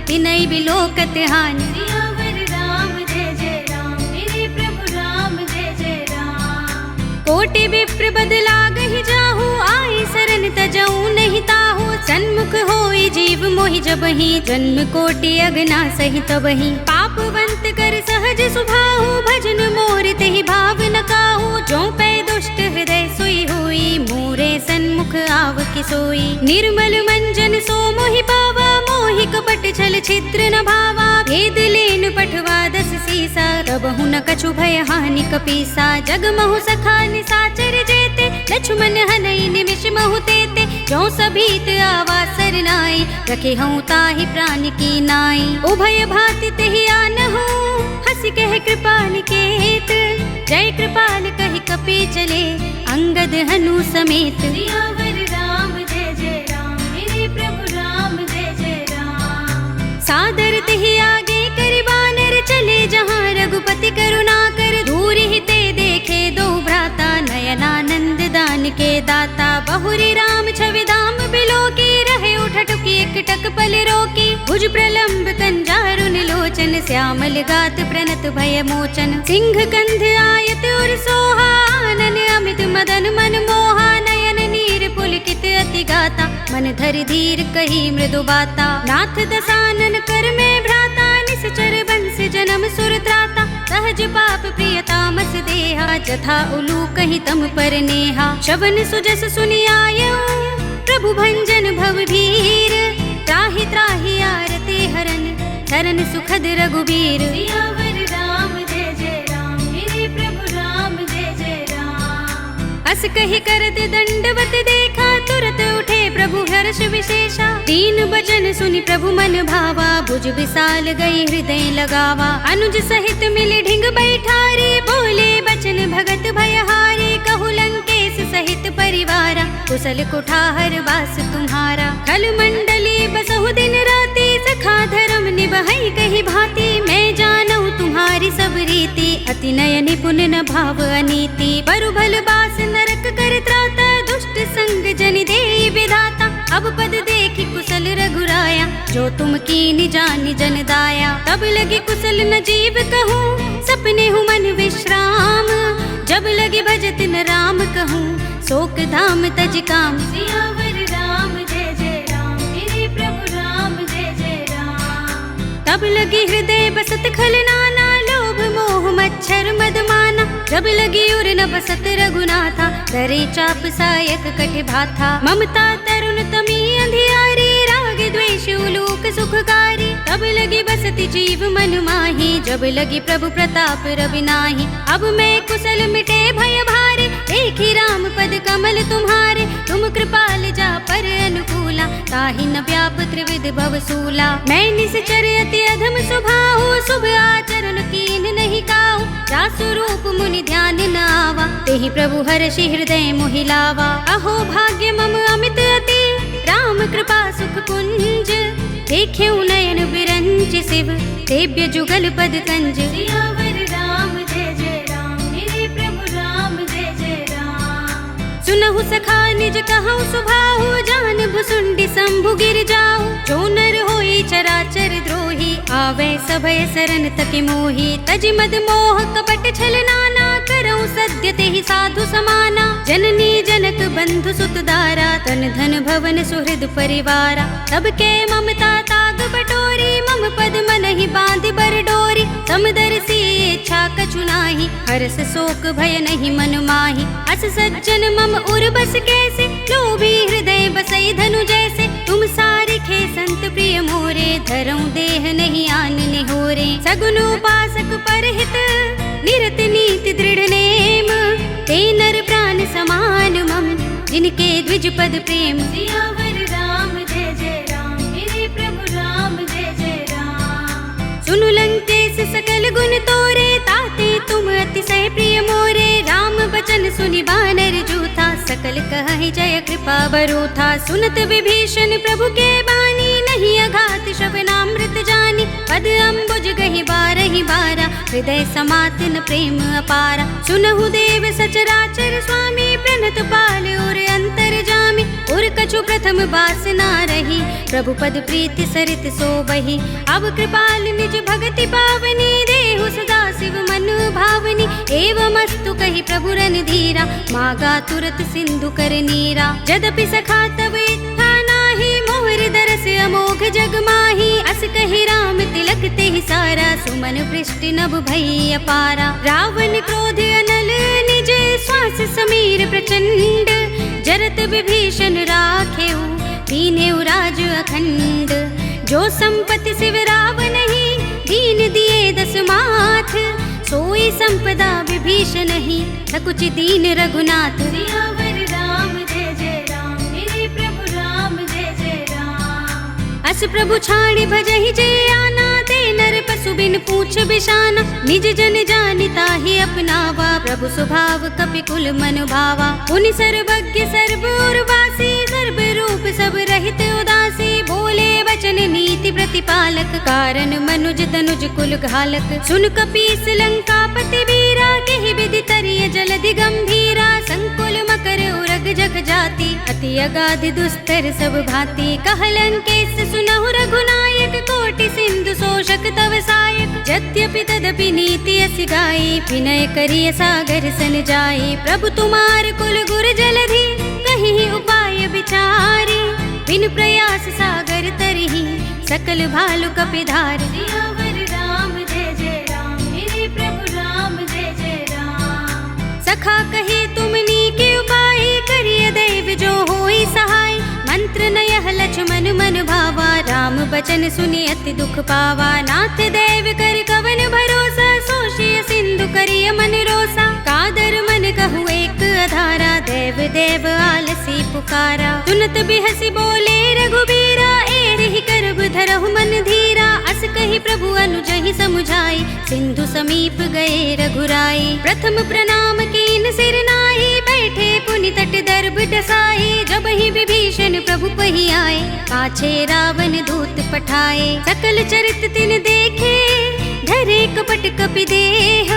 Speaker 1: तिनहि बिलोकत हानि। सियावर राम जय जय राम, मेरे प्रभु राम जय जय राम। कोटि विप्र बदला गहि जाहु, आई शरण तजऊ नहीं ताहु। सन्मुख होई जीव मोहि जबहि, जन्म कोटि अगना सहि तबहि। पापवंत कर सहज सुभाहु, भजन मोर तेहि भाव न काहू। जो पै दुष्ट हृदय सोई होई, मोरे सन्मुख आव कि सोई। निर्मल मंजन सो मोहि पावा, मोहि कपट छल छिद्र न भावा। भेद लेन पठवा दस सीसा, तबहु न कछु भय हानि कपीसा। जग महु सखा निसाचर जेते, लक्ष्मण हनई निमिष महु तेते। जो सभीत आवा सरनाई, रखे हूँ ताहि प्राण की नाई। उभय भाति तेहि आनहु, हंसी कह कृपाल केत। जय कृपाल कहि कपि चले, अंगद हनु समेत। सियावर राम जय जय राम, मेरे प्रभु राम जय जय राम। सादर तेहि आगे करि बानर, चले जहाँ रघुपति करुणा कर। दूर ही ते देखे दो भ्राता, नयनानंद दान के दाता। बहुरी राम छवि धाम बिलो की, रहे उठटुकी एकटक पल रोकी। भुज प्रलंब कंजारुन लोचन, श्यामल गात प्रणत भय मोचन। सिंह कंध आयत उर सोहा, आनन अमित मदन मन मोहा। नयन नीर पुलकित अति गाता, मन धरि धीर कही मृदु बाता। नाथ दसानन कर में भ्राता, निश्चर बंस जन्म सुर त्राता। सहज पाप प्रियतामस देहा, जथा उलू कहीं तम पर नेहा। शवन सुजस सुनि आयऊ, प्रभु भंजन भव भीर। त्राहि त्राहि आरती हरन, शरण सुखद रघुबीर। सियावर राम जय जय राम, मेरे प्रभु राम जय जय राम। अस कहि करत दंडवत देखा, तुरत उठे प्रभु हर्ष विशेषा। दीन बचन सुनि प्रभु मन भावा, भुज विशाल गई हृदय लगावा। अनुज सहित मिले ढिंग बैठारे, बोले बचन भगत भयहारे। कहु लंकेश सहित परिवारा, कुशल कुठार वास तुम्हारा। खल मंडली बसहु दिन राति, सखा धर्म निभई कही भांति। मैं जानऊ तुम्हारी सब रीति, नीति नय निपुण न भाव अनीति, परु भल बास नरक कर त्राता, दुष्ट संग जन दे विधाता। अब पद देखी कुशल रघुराया, जो तुम कीन जानि जन दाया। तब लगी कुशल न जीव कहूँ, सपने हूँ मन विश्राम। जब लगे भजत न राम कहूँ, शोक धाम तज काम। सियावर राम जय जय राम, मेरे प्रभु राम जय जय राम। तब लगी हृदय बसत खल नाना, लोभ मोह मच्छर मद माना। जब लगी उर न बसत रघुनाथा, करे चाप सायक कट भाथा। ममता तरुण तमी अंधियारी, राग द्वेष उलूक सुखकारी। तब लगी बसती जीव मन माही, जब लगी प्रभु प्रताप रवि नाही। अब मैं कुशल मिटे भय भारे, देखी राम पद कमल तुम्हारे। तुम कृपाल जा पर अनुकूला, ताहि न व्याप त्रिविध भव सूला। मैं निश्चर अति अधम स्वभाव, शुभ आचरण कीन नहीं काहू। जासु रूप मुनि ध्यान न आवा, तेहि प्रभु हर्षि हृदय मोहि लावा। अहो भाग्य मम अमित अति, राम कृपा सुख पुंज। देखेउ नयन बिरंच शिव, सेव्य जुगल पद कंज। सियावर राम जय जय राम, मेरे प्रभु राम जय जय राम। सुनहु सखा निज कहूँ सुभाहु, जान भुसुंडी शंभु गिर जाऊ। जो नर होई चराचर द्रोही, आवे सभय सरन तक मोही। तज मद मोह कपट छल नाना, करऊँ सद्य तेहि साधु समाना। जननी जनक बंधु सुत दारा, तन धन भवन सुहृद परिवारा। तब के ममता ताग बटोरी, मम पद मन ही बांध बर डोरी। समदर्शी इच्छा कछु नाही, हर्ष शोक भय नहीं मन माही। अस सज्जन मम उर बस कैसे, लोभी हृदय बसई धनु जैसे। तुम सारिखे संत प्रिय मोरे, धरऊँ देह नहीं आन निहोरे। सगुन उपासक परहित, निरत नीति दृढ़ नेम। ते नर प्राण समान मम, जिनके द्विज पद प्रेम। सियावर राम जय जय राम, मेरे प्रभु राम जय जय राम। सुनु लंकेश सकल गुण तोरे, ताते तुम अतिशय प्रिय मोरे। राम बचन सुनि बानर जूथा, सकल कहहि जय कृपा बरूथा। सुनत विभीषण प्रभु के बानी, नहीं अघात श्रवणामृत जानी। पद अम्बुज गहि बारहि बारा, हृदय समात न प्रेम अपारा। सुनहु देव सचराचर स्वामी, प्रणत पाल और अंतर जामी। और कछु प्रथम बासना रही, प्रभु पद प्रीति सरित सोबहि। अब कृपाल निज भगति पावनी, देहु सदा शिव मन भावनी। एवमस्तु कहि प्रभु रन धीरा, मागा तुरत सिंधु कर नीरा। जदपि सखा तब इत्था नाही, मोहर दरस अमोघ जग माही। अस कहि राम तिलक तेहि सारा, सुमन वृष्टि नभ भई अपारा। रावण क्रोध अनल निज, श्वास समीर प्रचंड। जरत विभीषण राखेउ, दीनेउ राज अखंड। जो संपत्ति शिव रावण ही, दीन दिए दस माथ। सोई संपदा विभीषण ही, सकुच दीन रघुनाथ। सियावर राम जय जय राम, मेरे प्रभु राम जय जय राम। अस प्रभु छाड़ि भजहि जे आना, ते नर पशु बिन पूछ बिशाना। निज जन जानिता ही अपनावा, प्रभु स्वभाव कपि कुल मन भावा। पुनि सर्वज्ञ सर्व उर्वासी, सर्व रूप सब रहित उदासी। बोले वचन नीति प्रतिपालक, कारण मनुज तनुज कुल घालक। सुन कपीस लंकापति वीरा, केहि विधि तरिय जलधि गंभीरा। संकुल मकर उरग जग जाति, अति अगाध दुस्तर सब भांति। कह लंकेश सुनहु रघुनायक, कोटि सिंधु शोषक तव सायक। यद्यपि तदपि नीति अस गाई, विनय करिय सागर सन जाई। प्रभु तुमार कुल गुर जलधि, कहीं उपाय विचारी। बिन प्रयास सागर तरही, सकल भालु कपिधार। सियावर राम जय जय राम, मेरे प्रभु राम जय जय राम। सखा कहे तुमनी के उपाय, करिय दैव जो होई सहाय। मंत्र नयह लक्ष्मण मन भावा, राम बचन सुनि अति दुख पावा। नाथ देव कर कवन भरोसा, सोषिय सिंधु करिय मन रोसा। कादर मन कहु एक अधारा, देव देव आलसी पुकारा। सुनत बिहसी बोले रघुबीरा, एहि करब धरहु मन धीरा। अस कहि प्रभु अनुजहि समुझाई, सिंधु समीप गए रघुराई। प्रथम प्रणाम कीन सिर नाहि, बैठे पुनि तट दर्भ डसाई। जब ही विभीषण प्रभु पहि आए, पाछे रावण दूत पठाए। सकल चरित तिन देखे, धरे कपट कपि देह।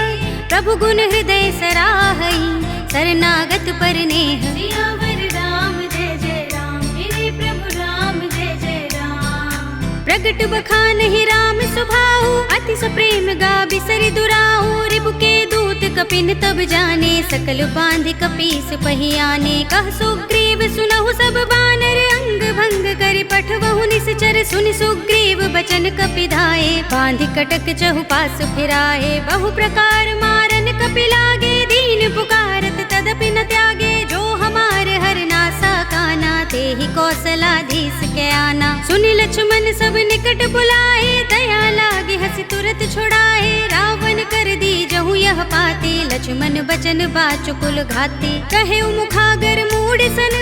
Speaker 1: प्रभु गुण हृदय सराहई, शरणागत पर नेह।
Speaker 2: सियावर राम जय जय राम, मेरे प्रभु राम जय जय राम।
Speaker 1: प्रगट बखानहि राम सुभाऊ, अति सप्रेम गा बिसरि दुराऊ। रिपु के दूत कपिन तब जाने, सकल बांध कपीस पहियाने। कह सुग्रीव सुनहु सब बानर, अंग भंग करि पठवहु निश्चर। सुनि सुग्रीव बचन कपि धाये, बांधि कटक चहु पास फिराए। बहु प्रकार मारन कपि लागे, दीन पुकारत तदपि न त्यागे। जो हमार हर नासा काना, तेहि कौशलाधीश के आना। सुनि लक्ष्मण सब निकट बुलाए, दया लागे हंसी तुरत छुड़ाए। रावण कर दी जहु यह पाते, लक्ष्मण बचन बाचुकुल घाते। कहे मुखागर मूढ़ सन,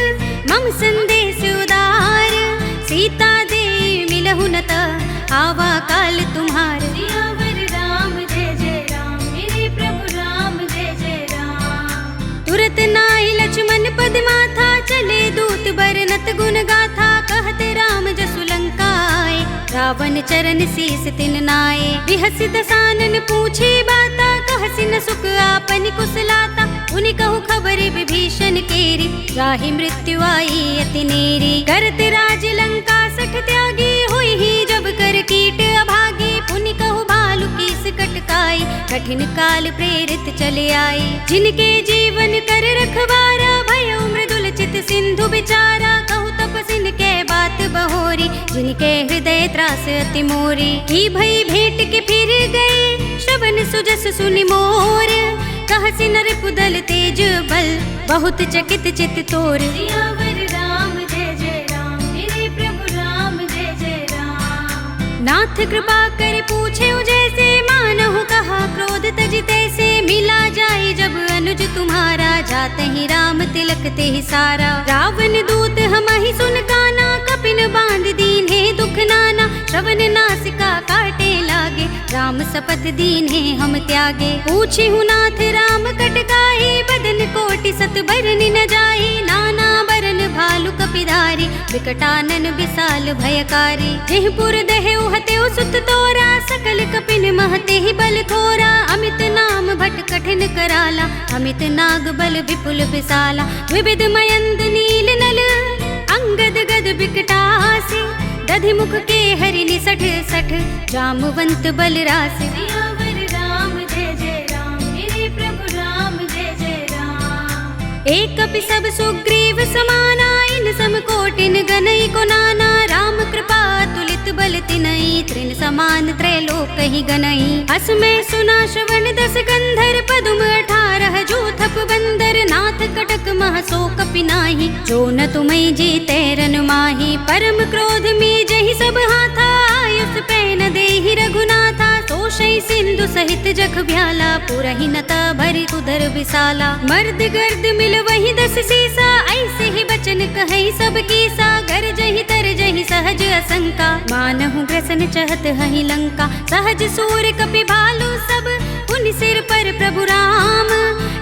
Speaker 1: मम संदेश उदार। सीता दे मिलहु न त, आवा काल तुम्हार।
Speaker 2: सियावर राम जय जय राम, मेरे प्रभु राम जय जय राम।
Speaker 1: तुरत नाई लक्ष्मण पद माथा, चले दूत बरनत गुण गाथा। कहते राम जसु लंका आए, रावण चरण शीस तिन नाये। बिहसि दसानन पूछे बाता, कहसि न सुख आपन कुशलाता। उनि कहु खबर विभीषण केरी, राहि मृत्यु आई अति नेरी। करत राज लंका सठ त्यागी, हुई ही जब कर कीट अभागी। पुनि कहु भालु कीस कटकाई, कठिन काल प्रेरित चले आई। जिनके जीवन कर रखवारा, भयो मृदुल चित सिंधु विचारा। कहु तपसिन के बात बहोरी, जिनके हृदय त्रास अति मोरी। की भई भेंट के फिर गए, श्रवण सुजस सुनि मोर। कहसि नर पुदल तेज बल, बहुत चकित चित तोर।
Speaker 2: सियावर राम जय जय राम, मेरे प्रभु राम जय जय राम।
Speaker 1: नाथ कृपा कर पूछे जैसे, मानहु कहा क्रोध तज तैसे। मिला जाए जब अनुज तुम्हारा, जाते ही राम तिलक ते ही सारा। रावण दूत हम ही सुन काना, कपिन बांध दीन्हे दुख नाना। श्रवण नासिका काटे लागे, राम सपथ दीन्हे हम त्यागे। पूछे हूँ नाथ राम कटकाई, बदन कोटि सत बरन न जाई। नाना बरन भालु कपिधारी, विकटानन विशाल भयकारी। जेहपुर दहे उहते सुत तोरा, सकल कपिन महते ही बल थोरा। अमित नाम भट कठिन कराला, अमित नाग बल विपुल विशाला। विविध मयंद नील नल, अंगद गद बिकटासी। दधि मुख के हरि निसठ सठ, जामवंत बल रासि।
Speaker 2: सियावर राम जय जय राम, मेरे प्रभु राम जय जय राम।
Speaker 1: एक कपि सब सुग्रीव समाना, इन सम कोटिन गनई को नाना। राम कृपा तुलित बल तिनई, त्रिन समान त्रैलोक ही गनई। अस में सुना श्रवण दस गंधर, पदुम 18 जूथप बंदर। नाथ कटक मह सो कपि नाही, जो न तुम्हें जीते रन माही। परम क्रोध में जहि सब हाथा, आयुष पैन देहि रघुनाथा। तोषई सिंधु सहित जख भ्याला, पुरहि नता भरि उदर विशाला। मर्द गर्द मिल वही 10 सीसा, ऐसे ही बचन कहई सब कीसा। गर जहि तर जहि सहज असंका, मानहु ग्रसन चहत हहि लंका। सहज सूर कपि भालु सब, पुनि सिर पर प्रभु राम।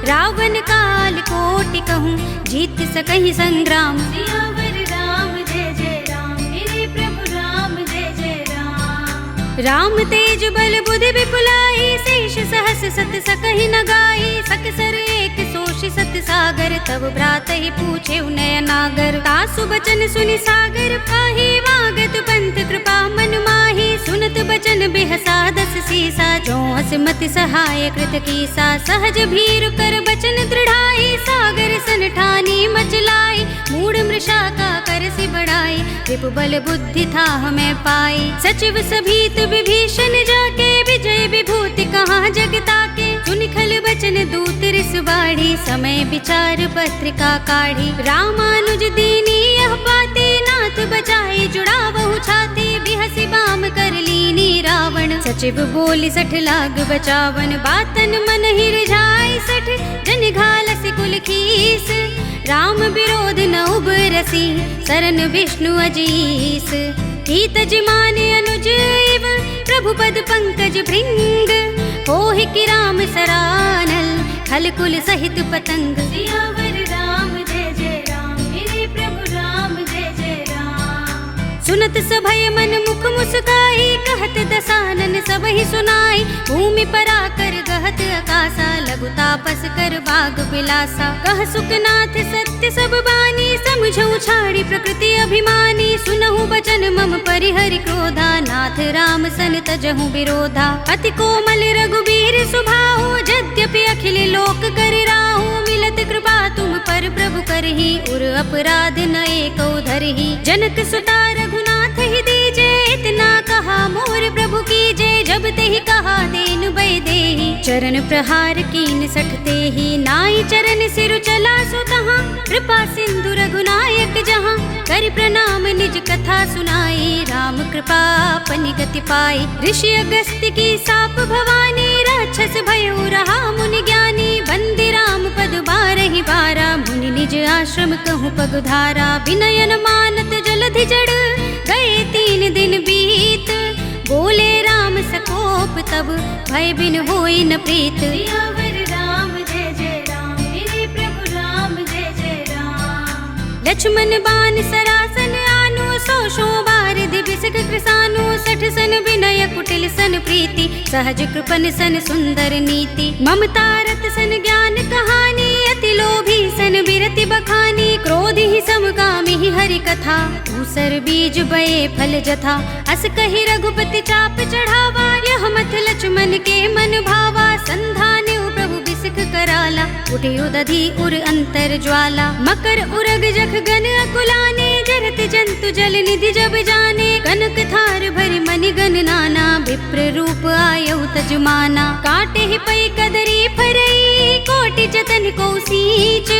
Speaker 1: रावण काल कोटि कहूँ, जीत सकहि संग्राम।
Speaker 2: सियावर राम जय जय राम, मेरे प्रभु राम जय जय राम।
Speaker 1: राम तेज बल बुद्धि विपुलाई, शेष सहस सत सकहि न गाई। सकसर एक सोषि सत सागर, तब भ्रात ही पूछे नयनागर। तासु बचन सुनि सागर पाही, वागत पंथ कृपा मन माही। सुनत बचन बिहसा 10 सीसा, जो असमति सहाय कृत कीसा। सहज भीरु कर बचन दृढ़ाई, सागर सन ठानी मचलाई। मूढ़ मृषा का कर सि बढ़ाई, रिपु बल बुद्धि था हमें पाई। सचिव सभीत विभीषण जाके, विजय विभूति कहाँ जगता के। सुनि खल बचन दूत रिस बाढ़ी, समय विचार पत्रिका काढ़ी। रामानुज दीनी यह पाते, नाथ बचाए जुड़ावहु छाती। बिहसि बाम कर लीनी रावण, सचिव बोली 60 लाग बचावन। बातन मन ही रिझाई 60, जन घालसि कुल खीस। राम विरोध न उबरसी, शरण विष्णु अजीस। कीतज माने अनुज इव, प्रभु पद पंकज भृंग। होहि कि राम सरानल, खल कुल सहित पतंग।
Speaker 2: सियावर राम जय जय राम, मेरे प्रभु राम जय जय राम।
Speaker 1: सुनत सभय मन मुख मुस्काई, कहत दसानन सब ही सुनाई। भूमि पर आकर गहत आकाशा, लघु तापस कर बाग बिलासा। कह सुखनाथ सत्य सब बानी, समझऊ छाड़ी प्रकृति अभिमानी। सुनहु बचन मम परिहरि क्रोधा, नाथ राम सन तजहु विरोधा। अति कोमल रघुबीर सुभाऊ, यद्यपि अखिल लोक कर राहु। मिलत कृपा तुम पर प्रभु करही, उर अपराध न एको धरही। जनक सुता रघुनाथ ही दीजे, इतना कहा मोर प्रभु कीजे। जब तेहि कहा देनु बै देहि, चरण प्रहार कीन सठते ही। नाई चरण सिरु चला सो तहाँ, कृपा सिंधु रघुनायक जहाँ। कर प्रणाम निज कथा सुनाई, राम कृपा अपनी गति पाई। ऋषि अगस्त्य की साप भवानी, राक्षस भयो रहा मुनि ज्ञानी। बंदी राम पद बारहि बारा, मुनि निज आश्रम कहूँ पगुधारा। विनयन मानत जलधि जड़, गए 3 दिन बीत। बोले राम सकोप तब, भय बिन होई न प्रीत।
Speaker 2: सियावर राम जय जय राम, मेरे प्रभु राम जय जय राम।
Speaker 1: लक्ष्मण बान सरासन आनु, 100 बार दिबिसक कृसानु। 60 सन विनय कुटिल सन प्रीति, सहज कृपन सन सुंदर नीति। ममता रत सन ज्ञान कहानी, अति लोभी सन बिरति बखानी। क्रोधि ही समगामी ही हरि कथा, ऊसर बीज बये फल जथा। अस कहि रघुपति चाप चढ़ावा, यह मत लक्ष्मण के मन भावा। संधान प्रभु बिसक कराला, उठे उदधि उर अंतर ज्वाला। मकर उरग जख गन अकुलाने, जरत जंतु जल निधि जब जाने। कनक थार भरि मनि गन नाना, विप्र रूप आयौ तजमाना। काटे ही पै कदरी फरई, कोटि जतन को सींच।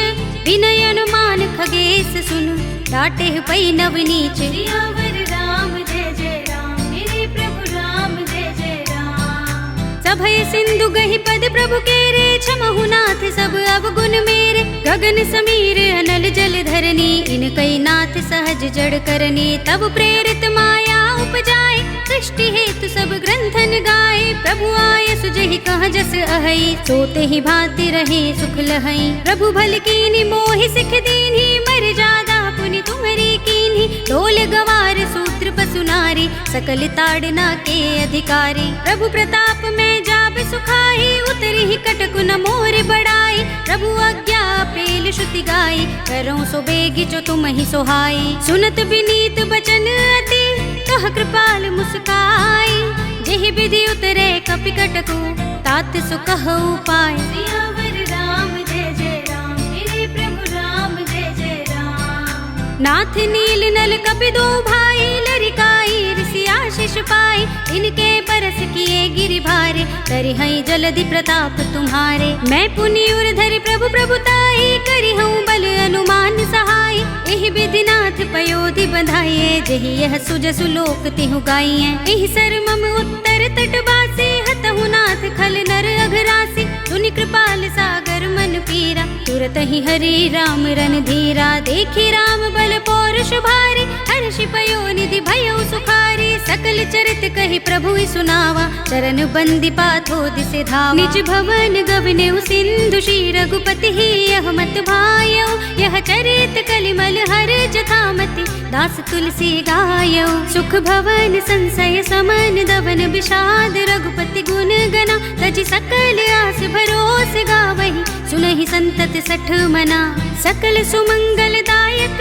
Speaker 1: विनय अनुमान खगेश सुन, डाटे ही पै नवनीच।
Speaker 2: सियावर राम जय जय राम, मेरे प्रभु राम जय जय राम।
Speaker 1: सभय सिंधु गहि पद प्रभु केरे, क्षमहु नाथ सब अवगुण मेरे। गगन समीर अनल जल धरनी, इन कई नाथ सहज जड़ करनी। तब प्रेरित माया उपजाए, सृष्टि हेतु सब ग्रंथन गाए। प्रभु आय सुजहि कह जस अहै, सोते ही भांति रहे सुख लहै। प्रभु भल कीनी मोहि सिख दीन्ही, मर जादा पुनि तुम्हरी कीन्ही। डोल गवार सूत्र पसु नारी, सकल ताड़ना के अधिकारी। प्रभु प्रताप में जाब सुखाई, उतरी ही कटकु न मोर बड़ाई। प्रभु आज्ञा पेल श्रुति गाई, करो सो बेगी जो तुम ही सोहाई। सुनत विनीत बचन अति, कह कृपाल मुस्काई। जेहि विधि उतरे कपि कटकु, तात सो कहु पाय।
Speaker 2: सियावर राम जय जय राम, मेरे प्रभु राम जय जय राम।
Speaker 1: नाथ नील नल कपि दो भाई, लरिकाई ऋषि आशीष पाई। इनके परस किए गिरि भारे, करि हई जलधि प्रताप तुम्हारे। मैं पुनि उर धरि प्रभु प्रभुताई, करि हूँ बल अनुमान सहाय। एहि विधि नाथ पयोधि बंधाइए, जेहि यह सुजसु लोक तिहु गाइए। एहि सर मम उत्तर तट बासी, हतहु नाथ खल नर अघरासी। सुनि कृपाल सागर मन पीरा, तुरत ही हरि राम रन धीरा। देखी राम बल पौरुष भारी, हर्षि पयो निधि भयो सुखारी। सकल चरित कहि प्रभु सुनावा, चरण बंदी पाथो दिसे धावा। निज भवन गवनेउ सिंधु श्री रघुपति ही, यह मत भायौ। यह चरित कलिमल हर जथामति, दास तुलसी गायौ। सुख भवन संशय समन, दवन विषाद रघुपति गुण गना। तजि सकल आस भरोस गावहि, सुनहि संतत सठ मना। सकल सुमंगल दायक,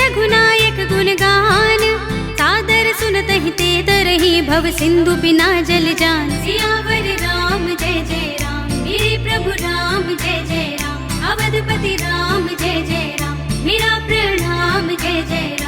Speaker 1: रघुनायक गुण गान। सादर सुनतहि ते तरहि, भव सिंधु बिना जल जान।
Speaker 2: सियावर राम जय जय राम, मेरे प्रभु राम जय जय राम। अवधपति राम जय जय राम, मेरा प्रणाम जय जय राम।